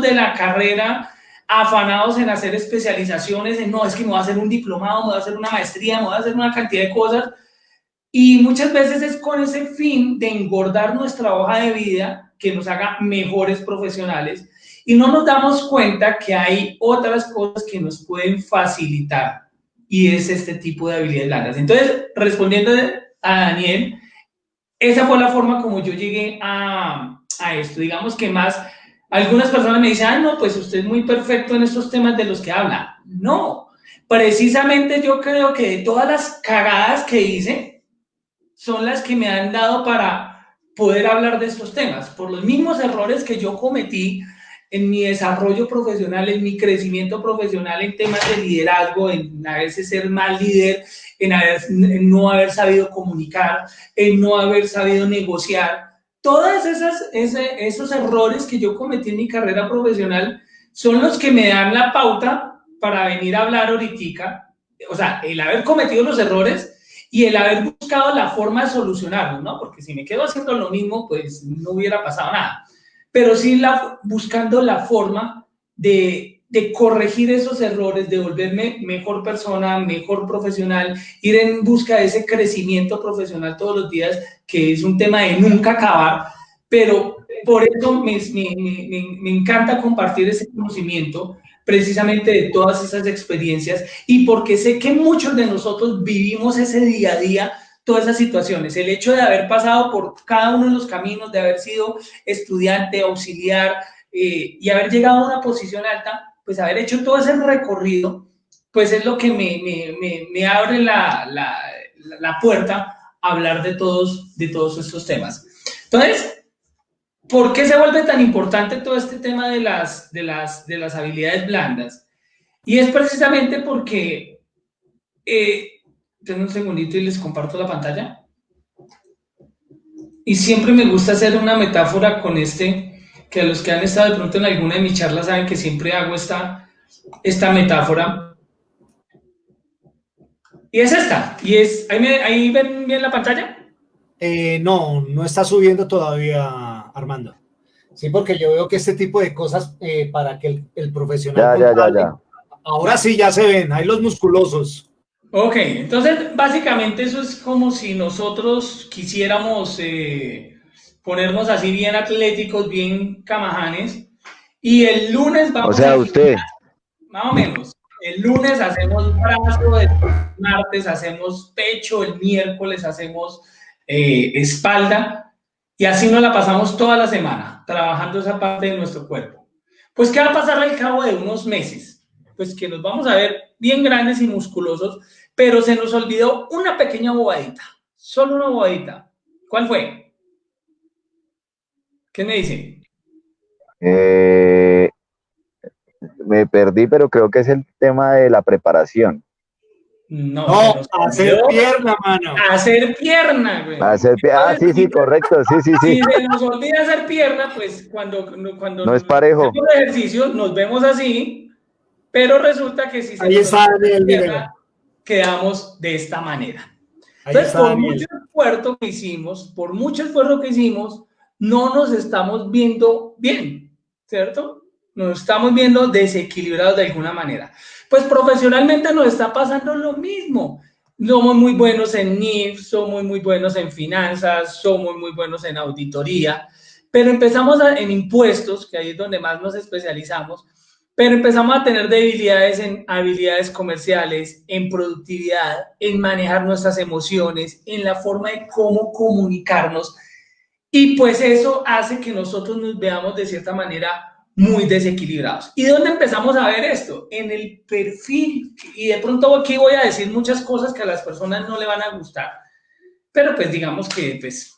de la carrera afanados en hacer especializaciones, en no, es que me voy a hacer un diplomado, me voy a hacer una maestría, me voy a hacer una cantidad de cosas, y muchas veces es con ese fin de engordar nuestra hoja de vida que nos haga mejores profesionales, y no nos damos cuenta que hay otras cosas que nos pueden facilitar, y es este tipo de habilidades blandas. Entonces, respondiendo a Daniel, esa fue la forma como yo llegué a esto. Digamos que más, algunas personas me dicen, no, pues usted es muy perfecto en estos temas de los que habla. No, precisamente yo creo que de todas las cagadas que hice, son las que me han dado para poder hablar de estos temas, por los mismos errores que yo cometí en mi desarrollo profesional, en mi crecimiento profesional, en temas de liderazgo, en a veces ser mal líder, en no haber sabido comunicar, en no haber sabido negociar. Todos esos errores que yo cometí en mi carrera profesional son los que me dan la pauta para venir a hablar ahorita. O sea, el haber cometido los errores y el haber buscado la forma de solucionarlos, ¿no? Porque si me quedo haciendo lo mismo, pues no hubiera pasado nada. Pero sí buscando la forma de corregir esos errores, de volverme mejor persona, mejor profesional, ir en busca de ese crecimiento profesional todos los días, que es un tema de nunca acabar, pero por eso me encanta compartir ese conocimiento, precisamente de todas esas experiencias, y porque sé que muchos de nosotros vivimos ese día a día todas esas situaciones. El hecho de haber pasado por cada uno de los caminos, de haber sido estudiante, auxiliar y haber llegado a una posición alta, pues haber hecho todo ese recorrido, pues es lo que me abre la puerta a hablar de todos estos temas. Entonces, ¿por qué se vuelve tan importante todo este tema de las habilidades blandas? Y es precisamente porque, denme un segundito y les comparto la pantalla. Y siempre me gusta hacer una metáfora con que a los que han estado de pronto en alguna de mis charlas saben que siempre hago esta metáfora. Y es esta. ¿Ahí ven bien la pantalla? No está subiendo todavía, Armando. Sí, porque yo veo que este tipo de cosas para que el profesional Ya. Ahora sí ya se ven, ahí los musculosos. Ok, entonces básicamente eso es como si nosotros quisiéramos ponernos así bien atléticos, bien camajanes, y el lunes vamos al usted. Más o menos. El lunes hacemos brazo, el martes hacemos pecho, el miércoles hacemos espalda, y así nos la pasamos toda la semana, trabajando esa parte de nuestro cuerpo. Pues, ¿qué va a pasar al cabo de unos meses? Pues que nos vamos a ver bien grandes y musculosos, pero se nos olvidó una pequeña bobadita, solo una bobadita. ¿Cuál fue? ¿Qué me dicen? Me perdí, pero creo que es el tema de la preparación. No, hacer pierna, mano. Hacer pierna, güey. Sí, correcto, sí. Si se nos olvida hacer pierna, pues cuando no es parejo. hacemos ejercicio, nos vemos así, pero resulta que si se ahí nos está olvida Daniel, pierna, quedamos de esta manera. Entonces, por mucho esfuerzo que hicimos, no nos estamos viendo bien, ¿cierto? Nos estamos viendo desequilibrados de alguna manera. Pues profesionalmente nos está pasando lo mismo. Somos muy buenos en NIF, somos muy buenos en finanzas, somos muy buenos en auditoría, pero empezamos en impuestos, que ahí es donde más nos especializamos, pero empezamos a tener debilidades en habilidades comerciales, en productividad, en manejar nuestras emociones, en la forma de cómo comunicarnos, y pues eso hace que nosotros nos veamos de cierta manera muy desequilibrados. ¿Y dónde empezamos a ver esto? En el perfil. Y de pronto aquí voy a decir muchas cosas que a las personas no le van a gustar, pero pues digamos que pues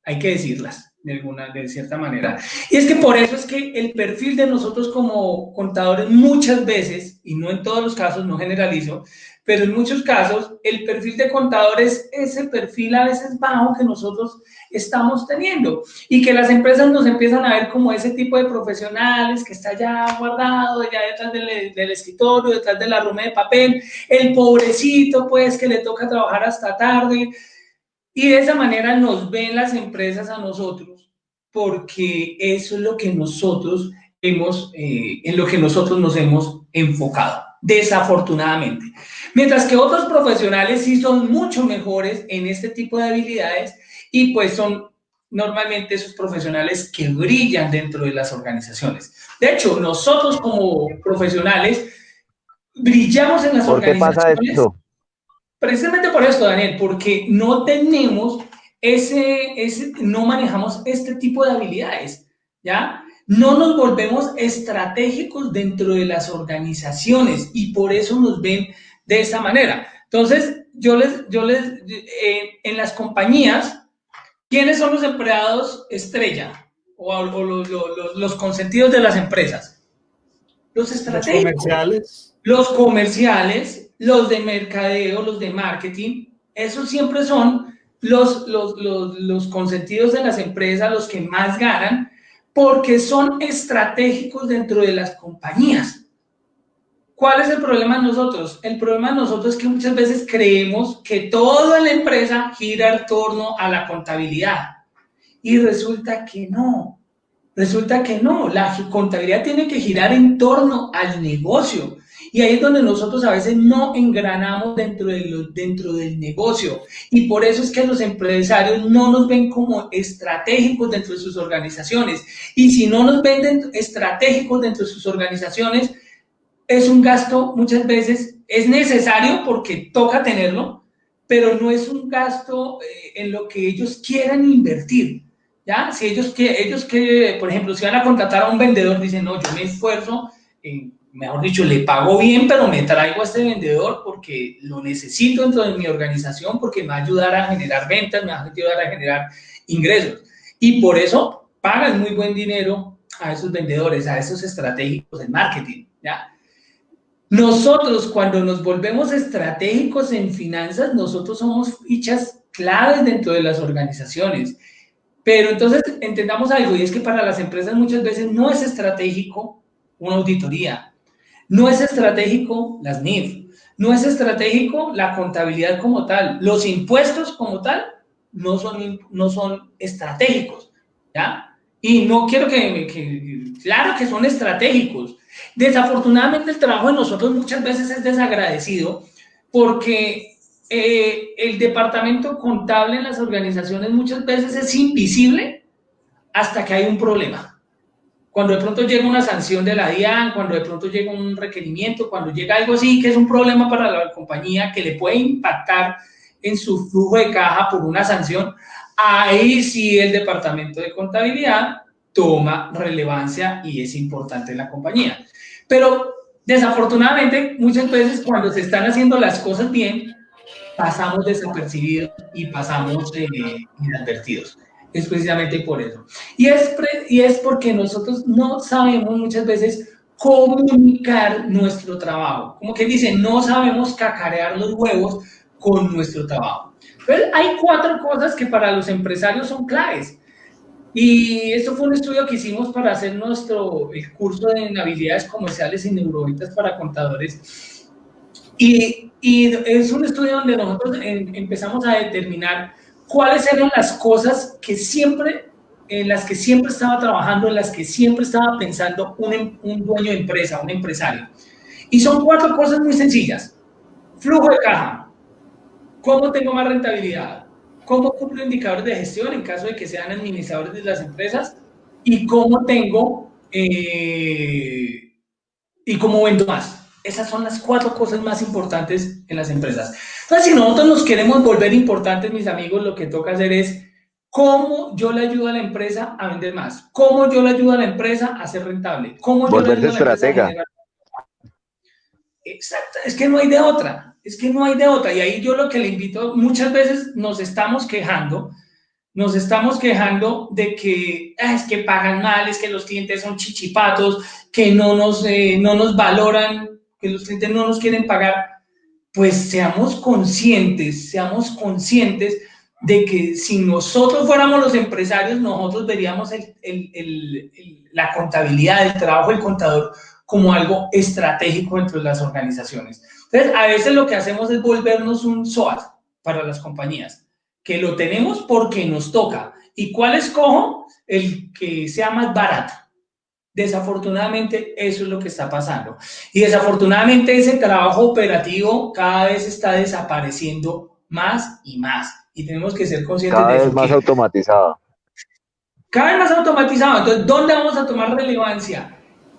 hay que decirlas de cierta manera. Y es que por eso es que el perfil de nosotros como contadores muchas veces, y no en todos los casos, no generalizo, pero en muchos casos el perfil de contadores es ese perfil a veces bajo que nosotros estamos teniendo, y que las empresas nos empiezan a ver como ese tipo de profesionales que está ya guardado, ya detrás del escritorio, detrás de la ruma de papel, el pobrecito pues que le toca trabajar hasta tarde. Y de esa manera nos ven las empresas a nosotros, porque eso es lo que nosotros en lo que nosotros nos hemos enfocado, desafortunadamente. Mientras que otros profesionales sí son mucho mejores en este tipo de habilidades, y pues son normalmente esos profesionales que brillan dentro de las organizaciones. De hecho, nosotros como profesionales brillamos en las organizaciones. ¿Por qué pasa esto? Precisamente por esto, Daniel, porque no tenemos no manejamos este tipo de habilidades, ¿ya? No nos volvemos estratégicos dentro de las organizaciones, y por eso nos ven de esa manera. Entonces, en las compañías, ¿quiénes son los empleados estrella o los consentidos de las empresas? Los estratégicos. Los comerciales, los de mercadeo, los de marketing, esos siempre son los consentidos de las empresas, los que más ganan, porque son estratégicos dentro de las compañías. ¿Cuál es el problema de nosotros? El problema de nosotros es que muchas veces creemos que toda la empresa gira en torno a la contabilidad, y resulta que no. La contabilidad tiene que girar en torno al negocio. Y ahí es donde nosotros a veces no engranamos dentro del negocio. Y por eso es que los empresarios no nos ven como estratégicos dentro de sus organizaciones. Y si no nos ven estratégicos dentro de sus organizaciones, es un gasto, muchas veces es necesario porque toca tenerlo, pero no es un gasto en lo que ellos quieran invertir, ¿ya? Si ellos por ejemplo, si van a contratar a un vendedor, dicen, no, yo me esfuerzo, mejor dicho, le pago bien, pero me traigo a este vendedor porque lo necesito dentro de mi organización, porque me va a ayudar a generar ventas, me va a ayudar a generar ingresos. Y por eso pagan muy buen dinero a esos vendedores, a esos estratégicos en marketing, ¿ya? Nosotros, cuando nos volvemos estratégicos en finanzas, nosotros somos fichas claves dentro de las organizaciones. Pero entonces entendamos algo, y es que para las empresas muchas veces no es estratégico una auditoría, no es estratégico las NIF, no es estratégico la contabilidad como tal, los impuestos como tal no son estratégicos, ¿ya? Y no quiero claro que son estratégicos. Desafortunadamente el trabajo de nosotros muchas veces es desagradecido porque el departamento contable en las organizaciones muchas veces es invisible hasta que hay un problema. Cuando de pronto llega una sanción de la DIAN, cuando de pronto llega un requerimiento, cuando llega algo así que es un problema para la compañía que le puede impactar en su flujo de caja por una sanción, ahí sí el departamento de contabilidad toma relevancia y es importante en la compañía. Pero desafortunadamente muchas veces cuando se están haciendo las cosas bien, pasamos desapercibidos y pasamos inadvertidos. Es precisamente por eso. Y es porque nosotros no sabemos muchas veces comunicar nuestro trabajo. Como que dicen, no sabemos cacarear los huevos con nuestro trabajo. Entonces, hay 4 cosas que para los empresarios son claves. Y esto fue un estudio que hicimos para hacer el curso de habilidades comerciales y neuroventas para contadores. Y es un estudio donde nosotros empezamos a determinar cuáles eran las cosas en las que siempre estaba trabajando, en las que siempre estaba pensando un dueño de empresa, un empresario. Y son 4 cosas muy sencillas. Flujo de caja. ¿Cómo tengo más rentabilidad? ¿Cómo cumplo indicadores de gestión en caso de que sean administradores de las empresas? ¿Y cómo y cómo vendo más? Esas son las 4 cosas más importantes en las empresas. Entonces, si nosotros nos queremos volver importantes, mis amigos, lo que toca hacer es cómo yo le ayudo a la empresa a vender más, cómo yo le ayudo a la empresa a ser rentable, cómo yo le ayudo a la empresa a generar... Exacto, es que no hay de otra, y ahí yo lo que le invito, muchas veces nos estamos quejando de que es que pagan mal, es que los clientes son chichipatos, que no nos valoran, que los clientes no nos quieren pagar. Pues seamos conscientes de que si nosotros fuéramos los empresarios, nosotros veríamos la contabilidad, el trabajo del contador como algo estratégico dentro de las organizaciones. Entonces, a veces lo que hacemos es volvernos un SOAT para las compañías, que lo tenemos porque nos toca. ¿Y cuál escojo? El que sea más barato. Desafortunadamente, eso es lo que está pasando. Y desafortunadamente, ese trabajo operativo cada vez está desapareciendo más y más. Y tenemos que ser conscientes de eso. Cada vez más automatizado. Cada vez más automatizado. Entonces, ¿dónde vamos a tomar relevancia?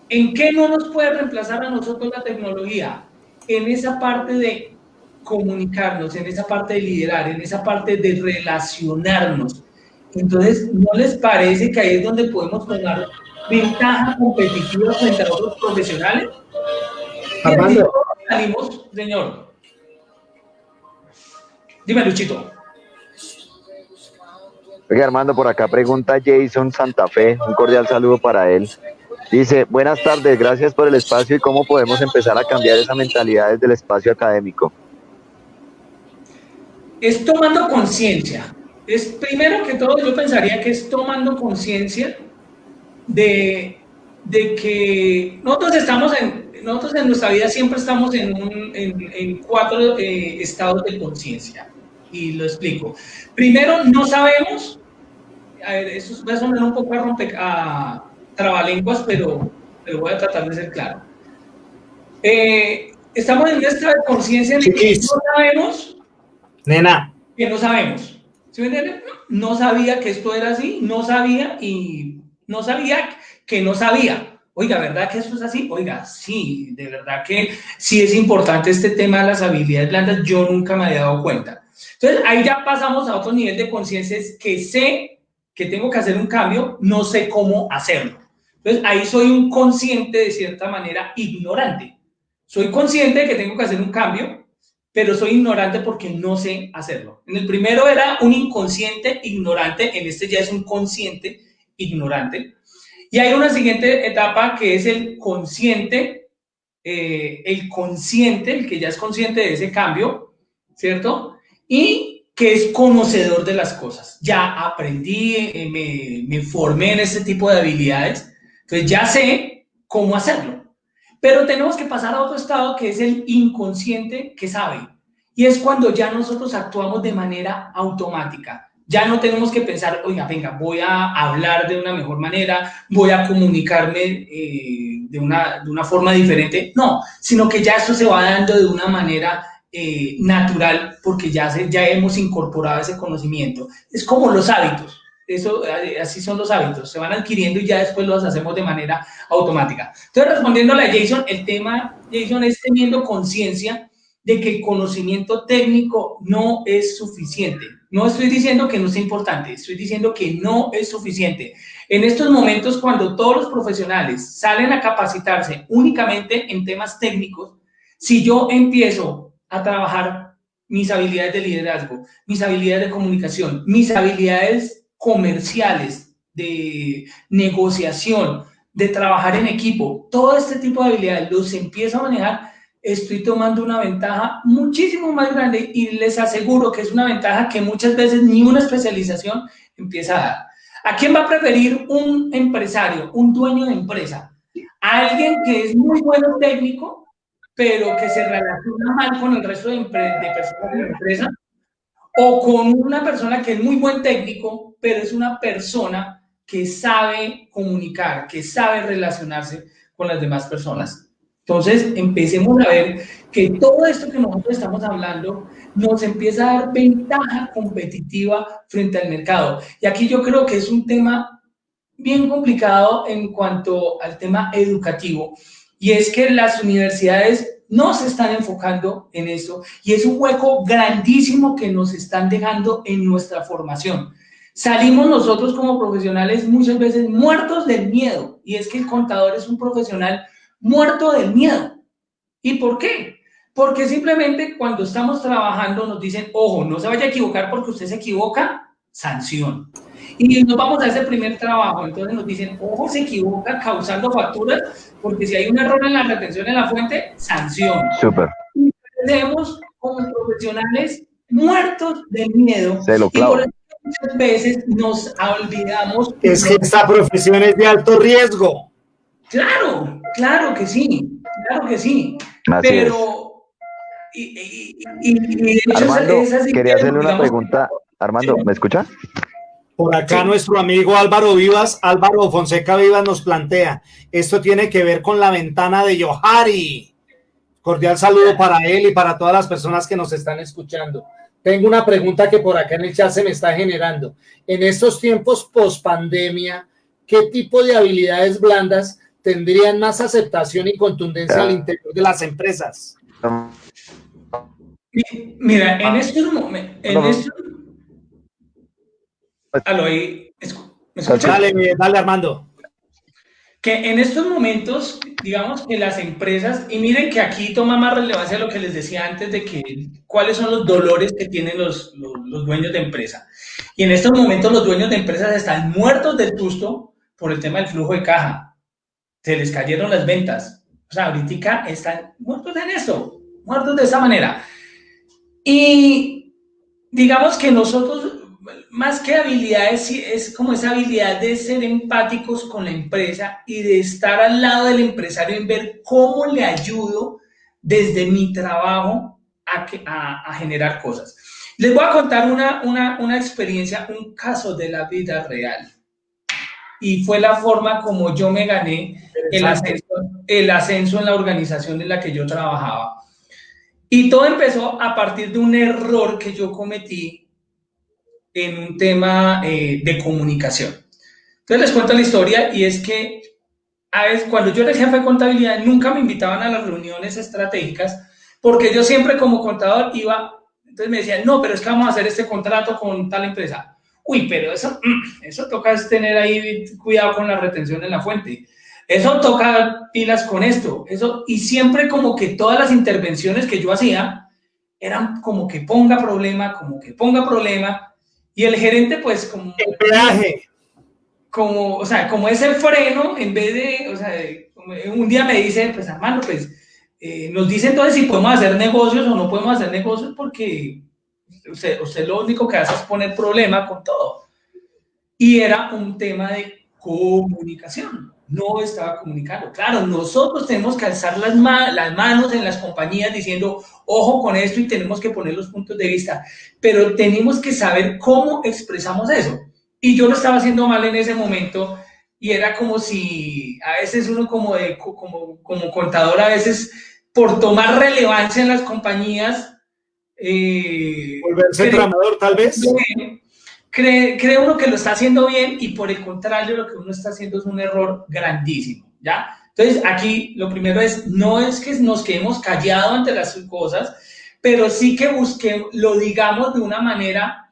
¿En qué no nos puede reemplazar a nosotros la tecnología? En esa parte de comunicarnos, en esa parte de liderar, en esa parte de relacionarnos. Entonces, ¿no les parece que ahí es donde podemos tomar ventaja competitiva frente a otros profesionales? Armando. Salimos, señor. Dime, Luchito. Oiga, Armando, por acá pregunta Jason Santa Fe, un cordial saludo para él. Dice, buenas tardes, gracias por el espacio y cómo podemos empezar a cambiar esa mentalidad desde el espacio académico. Es tomando conciencia. Es primero que todo, yo pensaría que es tomando conciencia de que nosotros en nuestra vida siempre estamos en 4 estados de conciencia. Y lo explico. Primero, no sabemos, a ver, eso va a sonar un poco a trabalenguas, pero voy a tratar de ser claro. Estamos en un estado de conciencia en el que no sabemos. Nena. Que no sabemos. ¿Sí me entienden? No sabía que esto era así, no sabía que no sabía. Oiga, ¿verdad que eso es así? Oiga, sí, de verdad que sí es importante este tema de las habilidades blandas, yo nunca me había dado cuenta. Entonces, ahí ya pasamos a otro nivel de conciencia, es que sé que tengo que hacer un cambio, no sé cómo hacerlo. Entonces, ahí soy un consciente, de cierta manera, ignorante. Soy consciente de que tengo que hacer un cambio, pero soy ignorante porque no sé hacerlo. En el primero era un inconsciente ignorante, en este ya es un consciente ignorante. Y hay una siguiente etapa que es el consciente, el que ya es consciente de ese cambio, ¿cierto? Y que es conocedor de las cosas. Ya aprendí, me formé en este tipo de habilidades, entonces ya sé cómo hacerlo. Pero tenemos que pasar a otro estado que es el inconsciente que sabe. Y es cuando ya nosotros actuamos de manera automática. Ya no tenemos que pensar, oiga, venga, voy a hablar de una mejor manera, voy a comunicarme de una forma diferente. No, sino que ya esto se va dando de una manera natural porque ya hemos incorporado ese conocimiento. Es como los hábitos. Así son los hábitos, se van adquiriendo y ya después los hacemos de manera automática. Entonces, respondiéndole a Jason, el tema, Jason, es teniendo conciencia de que el conocimiento técnico no es suficiente. No estoy diciendo que no sea importante, estoy diciendo que no es suficiente. En estos momentos, cuando todos los profesionales salen a capacitarse únicamente en temas técnicos, si yo empiezo a trabajar mis habilidades de liderazgo, mis habilidades de comunicación, mis habilidades comerciales, de negociación, de trabajar en equipo, todo este tipo de habilidades los empiezo a manejar, estoy tomando una ventaja muchísimo más grande y les aseguro que es una ventaja que muchas veces ni una especialización empieza a dar. ¿A quién va a preferir un empresario, un dueño de empresa? A alguien que es muy bueno técnico, pero que se relaciona mal con el resto de personas de la empresa, o con una persona que es muy buen técnico, pero es una persona que sabe comunicar, que sabe relacionarse con las demás personas. Entonces, empecemos a ver que todo esto que nosotros estamos hablando nos empieza a dar ventaja competitiva frente al mercado. Y aquí yo creo que es un tema bien complicado en cuanto al tema educativo, y es que las universidades no se están enfocando en eso y es un hueco grandísimo que nos están dejando en nuestra formación. Salimos nosotros como profesionales muchas veces muertos del miedo, y es que el contador es un profesional muerto del miedo. ¿Y por qué? Porque simplemente cuando estamos trabajando nos dicen, ojo, no se vaya a equivocar porque usted se equivoca, sanción. Y nos vamos a ese primer trabajo, entonces nos dicen, ojo, se equivoca causando facturas, porque si hay un error en la retención en la fuente, sanción. Súper. Y tenemos como profesionales muertos de miedo. Se lo y clavo. por eso muchas veces nos olvidamos. Es que esta profesión es de alto riesgo. Claro, claro que sí, claro que sí. Así pero, de hecho, Armando, es así quería que, hacerle una digamos, pregunta. Armando, ¿me escucha? Por acá Sí. nuestro amigo Álvaro Fonseca Vivas nos plantea, esto tiene que ver con la ventana de Johari. Cordial saludo para él y para todas las personas que nos están escuchando. Tengo una pregunta que por acá en el chat se me está generando. En estos tiempos post pandemia, ¿qué tipo de habilidades blandas tendrían más aceptación y contundencia al interior de las empresas? Mira, en estos momentos, ¿aló, ahí? ¿Me escuchas? Dale, Armando. Que en estos momentos, digamos que las empresas, y miren que aquí toma más relevancia lo que les decía antes de que cuáles son los dolores que tienen los dueños de empresa. Y en estos momentos los dueños de empresas están muertos del susto por el tema del flujo de caja. Se les cayeron las ventas. O sea, ahorita están muertos en eso, muertos de esa manera. Y digamos que nosotros, más que habilidades, es como esa habilidad de ser empáticos con la empresa y de estar al lado del empresario en ver cómo le ayudo desde mi trabajo a generar cosas. Les voy a contar una experiencia, un caso de la vida real. Y fue la forma como yo me gané el ascenso en la organización en la que yo trabajaba. Y todo empezó a partir de un error que yo cometí en un tema de comunicación. Entonces les cuento la historia, y es que a veces, cuando yo era el jefe de contabilidad, nunca me invitaban a las reuniones estratégicas porque yo siempre como contador iba Entonces me decían, no, pero es que vamos a hacer este contrato con tal empresa. Uy, pero eso toca es tener ahí cuidado con la retención en la fuente. Eso toca pilas con esto. Eso, y siempre como que todas las intervenciones que yo hacía eran como que ponga problema, y el gerente pues como... El peaje. Como, o sea, como ese freno, en vez de, o sea, un día me dice, pues Armando, pues nos dice entonces si podemos hacer negocios o no podemos hacer negocios, porque usted lo único que hace es poner problema con todo. Y era un tema de comunicación, no estaba comunicando. Claro, nosotros tenemos que alzar las manos en las compañías diciendo, ojo con esto, y tenemos que poner los puntos de vista, pero tenemos que saber cómo expresamos eso. Y yo lo estaba haciendo mal en ese momento, y era como si a veces uno como contador, a veces por tomar relevancia en las compañías, volverse tramador tal vez. Cree uno que lo está haciendo bien, y por el contrario lo que uno está haciendo es un error grandísimo, ¿ya? Entonces aquí lo primero es, no es que nos quedemos callados ante las cosas, pero sí que busquemos, lo digamos de una manera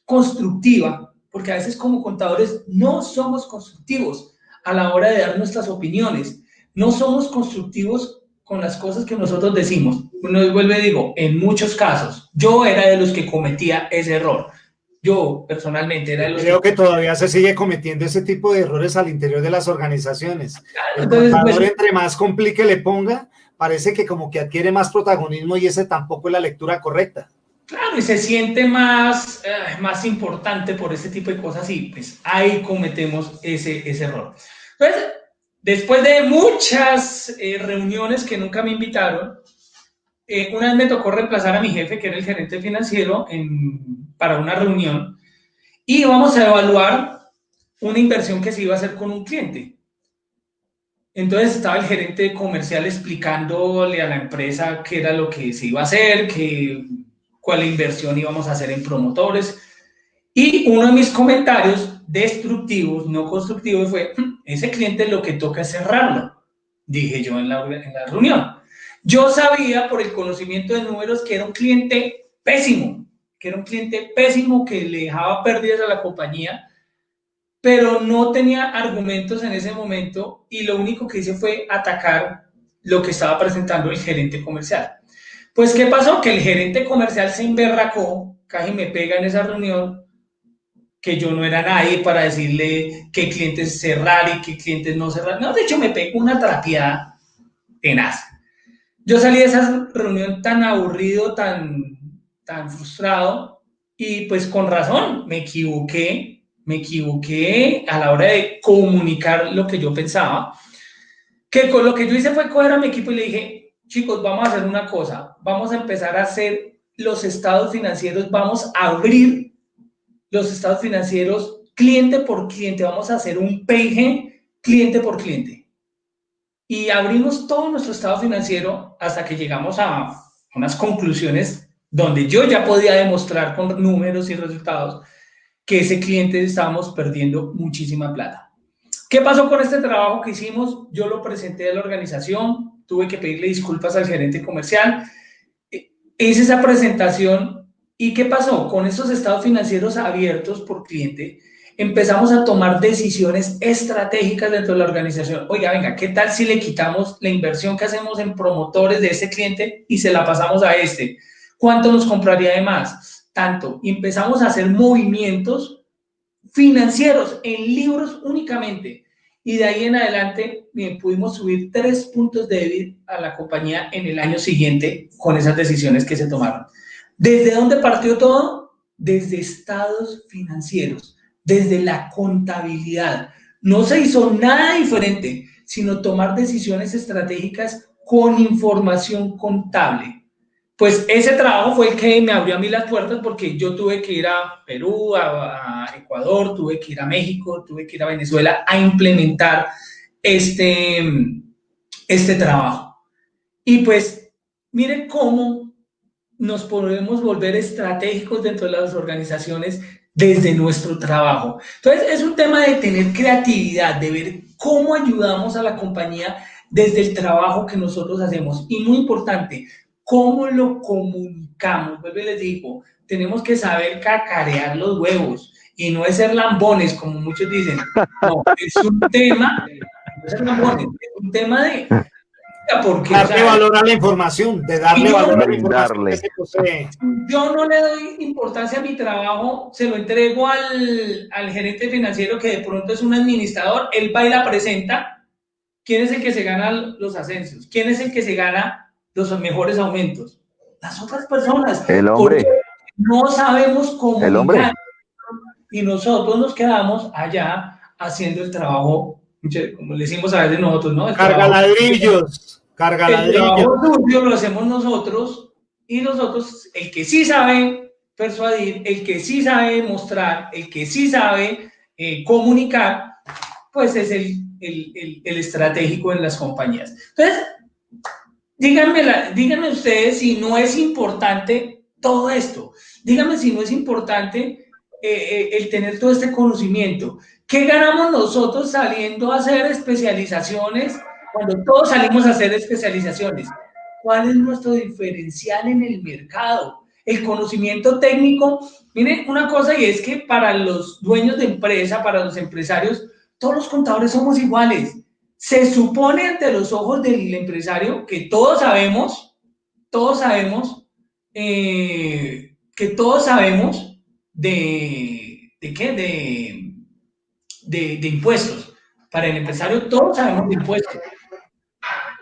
constructiva, porque a veces como contadores no somos constructivos a la hora de dar nuestras opiniones, no somos constructivos con las cosas que nosotros decimos. Bueno, vuelvo y digo, en muchos casos, yo era de los que cometía ese error. Yo personalmente era de los Creo que todavía se sigue cometiendo ese tipo de errores al interior de las organizaciones. El contador, pues, entre más complique le ponga, parece que como que adquiere más protagonismo, y ese tampoco es la lectura correcta. Claro, y se siente más importante por ese tipo de cosas, y pues ahí cometemos ese error. Entonces, después de muchas reuniones que nunca me invitaron, una vez me tocó reemplazar a mi jefe, que era el gerente financiero, para una reunión, y vamos a evaluar una inversión que se iba a hacer con un cliente. Entonces estaba el gerente comercial explicándole a la empresa qué era lo que se iba a hacer, cuál inversión íbamos a hacer en promotores, y uno de mis comentarios destructivos, no constructivos, fue: ese cliente lo que toca es cerrarlo, dije yo en la reunión. Yo sabía por el conocimiento de números que era un cliente pésimo, que le dejaba pérdidas a la compañía, pero no tenía argumentos en ese momento, y lo único que hice fue atacar lo que estaba presentando el gerente comercial. Pues, ¿qué pasó? Que el gerente comercial se emberracó, casi me pega en esa reunión, que yo no era nadie para decirle qué clientes cerrar y qué clientes no cerrar. No, de hecho, me pegó una trapeada tenaz. Yo salí de esa reunión tan aburrido, tan frustrado, y pues con razón, me equivoqué a la hora de comunicar lo que yo pensaba, que con lo que yo hice fue coger a mi equipo y le dije: chicos, vamos a hacer una cosa, vamos a empezar a hacer los estados financieros, vamos a abrir los estados financieros cliente por cliente, vamos a hacer un PIG cliente por cliente. Y abrimos todo nuestro estado financiero hasta que llegamos a unas conclusiones donde yo ya podía demostrar con números y resultados que ese cliente estábamos perdiendo muchísima plata. ¿Qué pasó con este trabajo que hicimos? Yo lo presenté a la organización, tuve que pedirle disculpas al gerente comercial, hice esa presentación, y ¿qué pasó? Con estos estados financieros abiertos por cliente, empezamos a tomar decisiones estratégicas dentro de la organización. Oiga, venga, ¿qué tal si le quitamos la inversión que hacemos en promotores de ese cliente y se la pasamos a este? ¿Cuánto nos compraría de más? Tanto. Y empezamos a hacer movimientos financieros en libros únicamente. Y de ahí en adelante pudimos subir 3 puntos de EBIT a la compañía en el año siguiente con esas decisiones que se tomaron. ¿Desde dónde partió todo? Desde estados financieros, desde la contabilidad. No se hizo nada diferente, sino tomar decisiones estratégicas con información contable. Pues ese trabajo fue el que me abrió a mí las puertas, porque yo tuve que ir a Perú, a Ecuador, tuve que ir a México, tuve que ir a Venezuela a implementar este trabajo. Y pues miren cómo nos podemos volver estratégicos dentro de las organizaciones desde nuestro trabajo. Entonces es un tema de tener creatividad, de ver cómo ayudamos a la compañía desde el trabajo que nosotros hacemos, y muy importante, cómo lo comunicamos. buscamos, vuelvo y les digo, tenemos que saber cacarear los huevos y no es ser lambones, como muchos dicen. No, es un tema, no es ser lambones, es un tema de... Porque, darle valor a la información, de darle valor a la información que se posee. Yo no le doy importancia a mi trabajo, se lo entrego al gerente financiero que de pronto es un administrador, él va y la presenta. ¿Quién es el que se gana los ascensos? ¿Quién es el que se gana los mejores aumentos? Las otras personas. El hombre. No sabemos cómo. El hombre. Y nosotros nos quedamos allá haciendo el trabajo, como le decimos a veces nosotros, ¿no? Carga ladrillos. El trabajo sucio lo hacemos nosotros y nosotros, el que sí sabe persuadir, el que sí sabe mostrar, el que sí sabe comunicar, pues es el estratégico en las compañías. Entonces, díganme ustedes si no es importante todo esto. Díganme si no es importante el tener todo este conocimiento. ¿Qué ganamos nosotros saliendo a hacer especializaciones? Cuando todos salimos a hacer especializaciones, ¿cuál es nuestro diferencial en el mercado? El conocimiento técnico, miren una cosa, y es que para los dueños de empresa, para los empresarios, todos los contadores somos iguales. Se supone ante los ojos del empresario que todos sabemos de impuestos. Para el empresario todos sabemos de impuestos.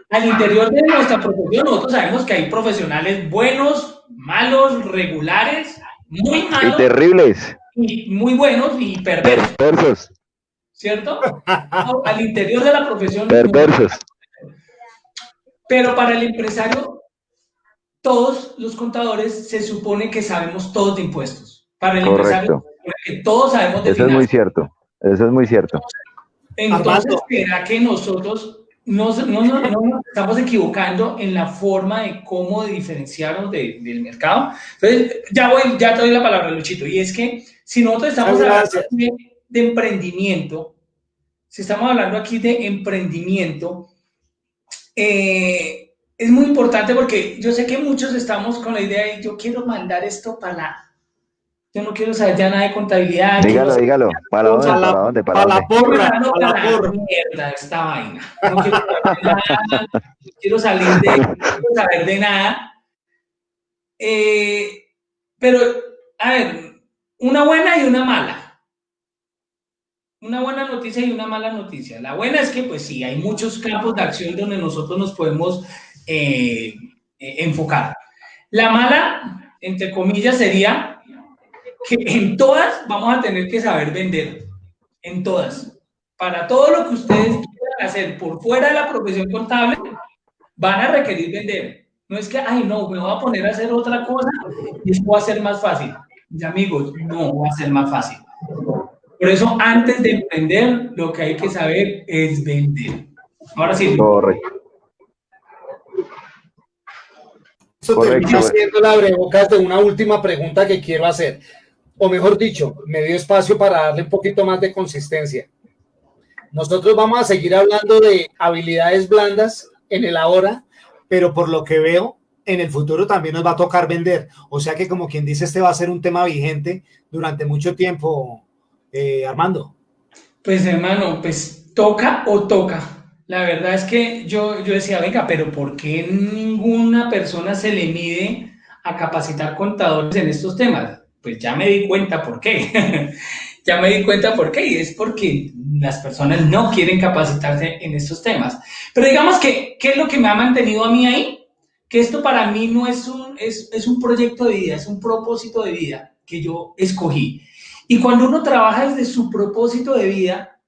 Al interior de nuestra profesión, nosotros sabemos que hay profesionales buenos, malos, regulares, muy malos. Y terribles. Y muy buenos y perversos. Perversos. ¿Cierto? No, al interior de la profesión. Perversos. Pero para el empresario, todos los contadores se supone que sabemos todos de impuestos. Para el empresario, que todos sabemos de finanzas. Eso es muy cierto. Eso es muy cierto. Entonces, ¿será que nosotros no nos estamos equivocando en la forma de cómo diferenciarnos del mercado? Entonces, ya te doy la palabra, Luchito, y es que si nosotros estamos hablando de emprendimiento, si estamos hablando aquí de emprendimiento, es muy importante porque yo sé que muchos estamos con la idea de yo quiero mandar esto yo no quiero saber ya nada de contabilidad. Dígalo. ¿Para dónde? Para la porra. Mierda, esta vaina. No quiero saber nada, no quiero saber de nada. Pero, a ver, una buena y una mala. Una buena noticia y una mala noticia. La buena es que, pues sí, hay muchos campos de acción donde nosotros nos podemos enfocar. La mala, entre comillas, sería que en todas vamos a tener que saber vender, en todas. Para todo lo que ustedes quieran hacer por fuera de la profesión contable, van a requerir vender. No es que, ay, no, me voy a poner a hacer otra cosa y esto va a ser más fácil. Mis amigos, no va a ser más fácil. Por eso, antes de emprender, lo que hay que saber es vender. Ahora sí. Correcto. Eso termina siendo la abrebocas de una última pregunta que quiero hacer. O mejor dicho, me dio espacio para darle un poquito más de consistencia. Nosotros vamos a seguir hablando de habilidades blandas en el ahora, pero por lo que veo, en el futuro también nos va a tocar vender. O sea que, como quien dice, este va a ser un tema vigente durante mucho tiempo, Armando. Pues, hermano, pues toca o toca. La verdad es que yo decía, venga, pero ¿por qué ninguna persona se le mide a capacitar contadores en estos temas? Pues ya me di cuenta por qué. Y es porque las personas no quieren capacitarse en estos temas. Pero digamos que, ¿qué es lo que me ha mantenido a mí ahí? Que esto para mí no es un proyecto de vida, es un propósito de vida que yo escogí. Y cuando uno trabaja desde su propósito de vida,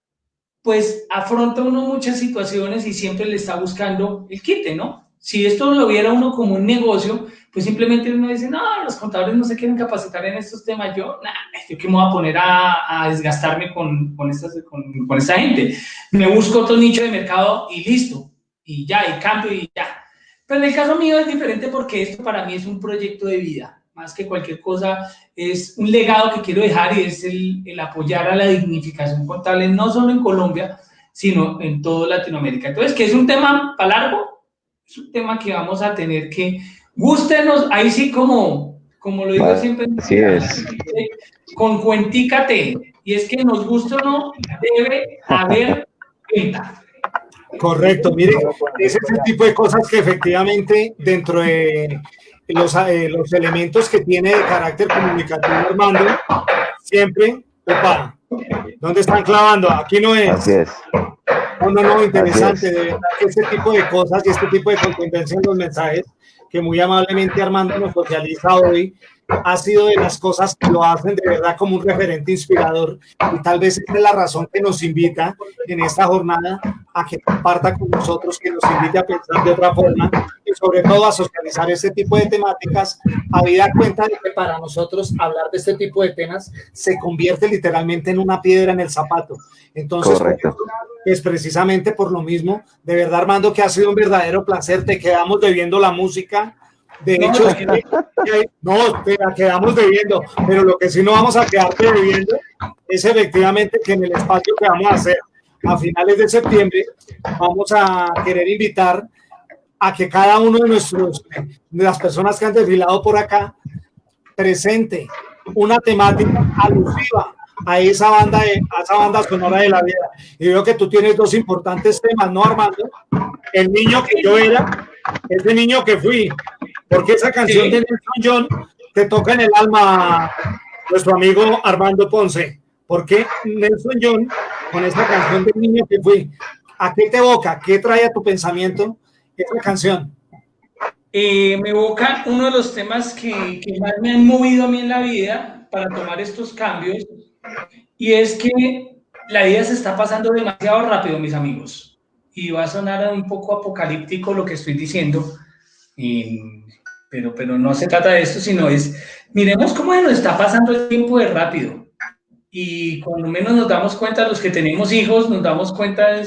pues afronta uno muchas situaciones y siempre le está buscando el quite, ¿no? Si esto lo viera uno como un negocio, pues simplemente uno dice, no, los contadores no se quieren capacitar en estos temas, yo que me voy a poner a desgastarme con esta gente. Me busco otro nicho de mercado y listo, y ya, y cambio y ya. Pero en el caso mío es diferente porque esto para mí es un proyecto de vida, más que cualquier cosa, es un legado que quiero dejar y es el apoyar a la dignificación contable, no solo en Colombia, sino en toda Latinoamérica. Entonces, ¿qué es un tema para largo? Es un tema que vamos a tener que Gústenos, ahí sí como lo digo siempre, así es. con cuentícate, y es que nos guste o no, debe haber venta. Correcto, mire, ese es el tipo de cosas que efectivamente dentro de los elementos que tiene de carácter comunicativo Armando, siempre, opa, ¿dónde están clavando? Aquí no es. Así es. No, interesante, de verdad que este tipo de cosas y este tipo de contundencia en los mensajes que muy amablemente Armando nos socializa hoy, ha sido de las cosas que lo hacen de verdad como un referente inspirador, y tal vez esa es la razón que nos invita en esta jornada a que comparta con nosotros, que nos invite a pensar de otra forma y sobre todo a socializar este tipo de temáticas, habida cuenta de que para nosotros hablar de este tipo de temas se convierte literalmente en una piedra en el zapato. Entonces, correcto. Es precisamente por lo mismo, de verdad Armando, que ha sido un verdadero placer, te quedamos debiendo la música, de hecho, no, te la quedamos debiendo, pero lo que sí no vamos a quedarte debiendo es efectivamente que en el espacio que vamos a hacer a finales de septiembre, vamos a querer invitar a que cada uno de las personas que han desfilado por acá presente una temática alusiva a esa banda sonora de la vida. Y veo que tú tienes dos importantes temas, ¿no, Armando? El niño que yo era, ese niño que fui, porque esa canción de Nelson John te toca en el alma, nuestro amigo Armando Ponce. ¿Por qué Nelson John con esa canción del niño que fui? ¿A qué te evoca? ¿Qué trae a tu pensamiento esa canción? Me evoca uno de los temas que más me han movido a mí en la vida para tomar estos cambios, y es que la vida se está pasando demasiado rápido, mis amigos, y va a sonar un poco apocalíptico lo que estoy diciendo, pero no se trata de esto, sino miremos cómo nos está pasando el tiempo de rápido, y cuando menos nos damos cuenta, los que tenemos hijos, nos damos cuenta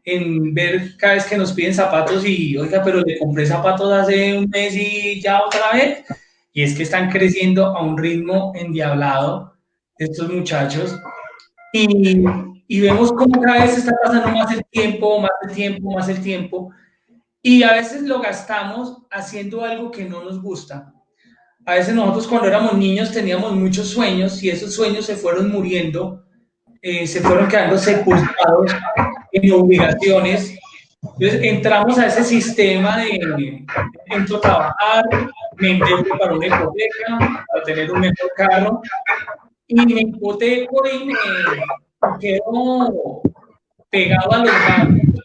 en ver cada vez que nos piden zapatos y, oiga, pero le compré zapatos hace un mes y ya otra vez, y es que están creciendo a un ritmo endiablado estos muchachos, y vemos cómo cada vez está pasando más el tiempo, más el tiempo, más el tiempo, y a veces lo gastamos haciendo algo que no nos gusta. A veces nosotros cuando éramos niños teníamos muchos sueños y esos sueños se fueron muriendo, se fueron quedando sepultados en obligaciones. Entonces entramos a ese sistema de entro a trabajar, me endeudo para una hipoteca, para tener un mejor carro, y me hipoteco y me quedo pegado a los bancos,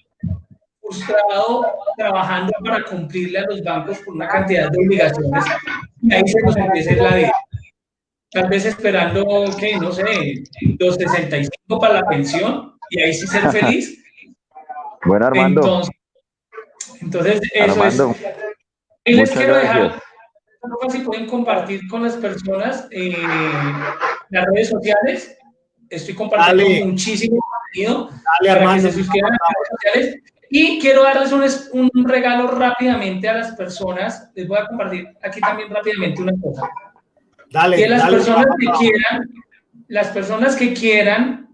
frustrado, trabajando para cumplirle a los bancos por una cantidad de obligaciones, y ahí se nos empieza la vida. Tal vez esperando, que no sé, los 65 para la pensión, y ahí sí ser feliz. Bueno, Armando. Entonces eso Armando, es. Y les quiero dejar, si pueden compartir con las personas las redes sociales. Estoy compartiendo muchísimo contenido para que se suscriban a las redes sociales. Y quiero darles un regalo rápidamente a las personas. Les voy a compartir aquí también rápidamente una cosa. Que las personas que quieran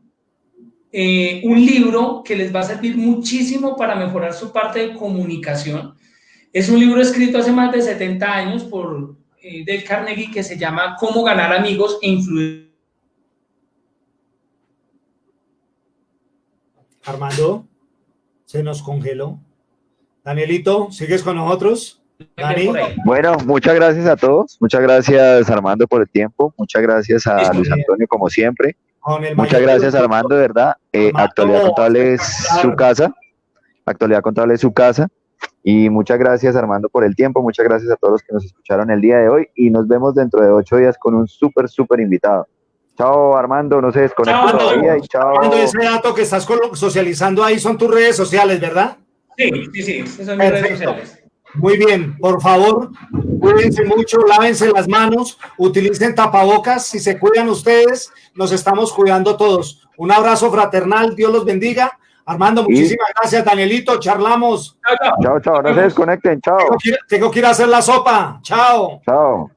un libro que les va a servir muchísimo para mejorar su parte de comunicación. Es un libro escrito hace más de 70 años por Dale Carnegie, que se llama Cómo ganar amigos e influir. Armando, se nos congeló. Danielito, ¿sigues con nosotros? Dani. Bueno, muchas gracias a todos. Muchas gracias, Armando, por el tiempo. Muchas gracias a Luis Antonio, como siempre. Muchas gracias, Armando, de verdad. Actualidad Contable es su casa. Actualidad Contable es su casa. Y muchas gracias, Armando, por el tiempo. Muchas gracias a todos los que nos escucharon el día de hoy. Y nos vemos dentro de 8 días con un súper invitado. Chao, Armando. No se desconecte todavía. Y chao. Armando, ese dato que estás socializando ahí son tus redes sociales, ¿verdad? Sí. Esas son mis redes sociales. Muy bien, por favor, cuídense mucho, lávense las manos, utilicen tapabocas, si se cuidan ustedes, nos estamos cuidando todos. Un abrazo fraternal, Dios los bendiga. Armando, muchísimas gracias, Danielito, charlamos. Chao, no se desconecten, chao. Tengo que ir a hacer la sopa, chao. Chao.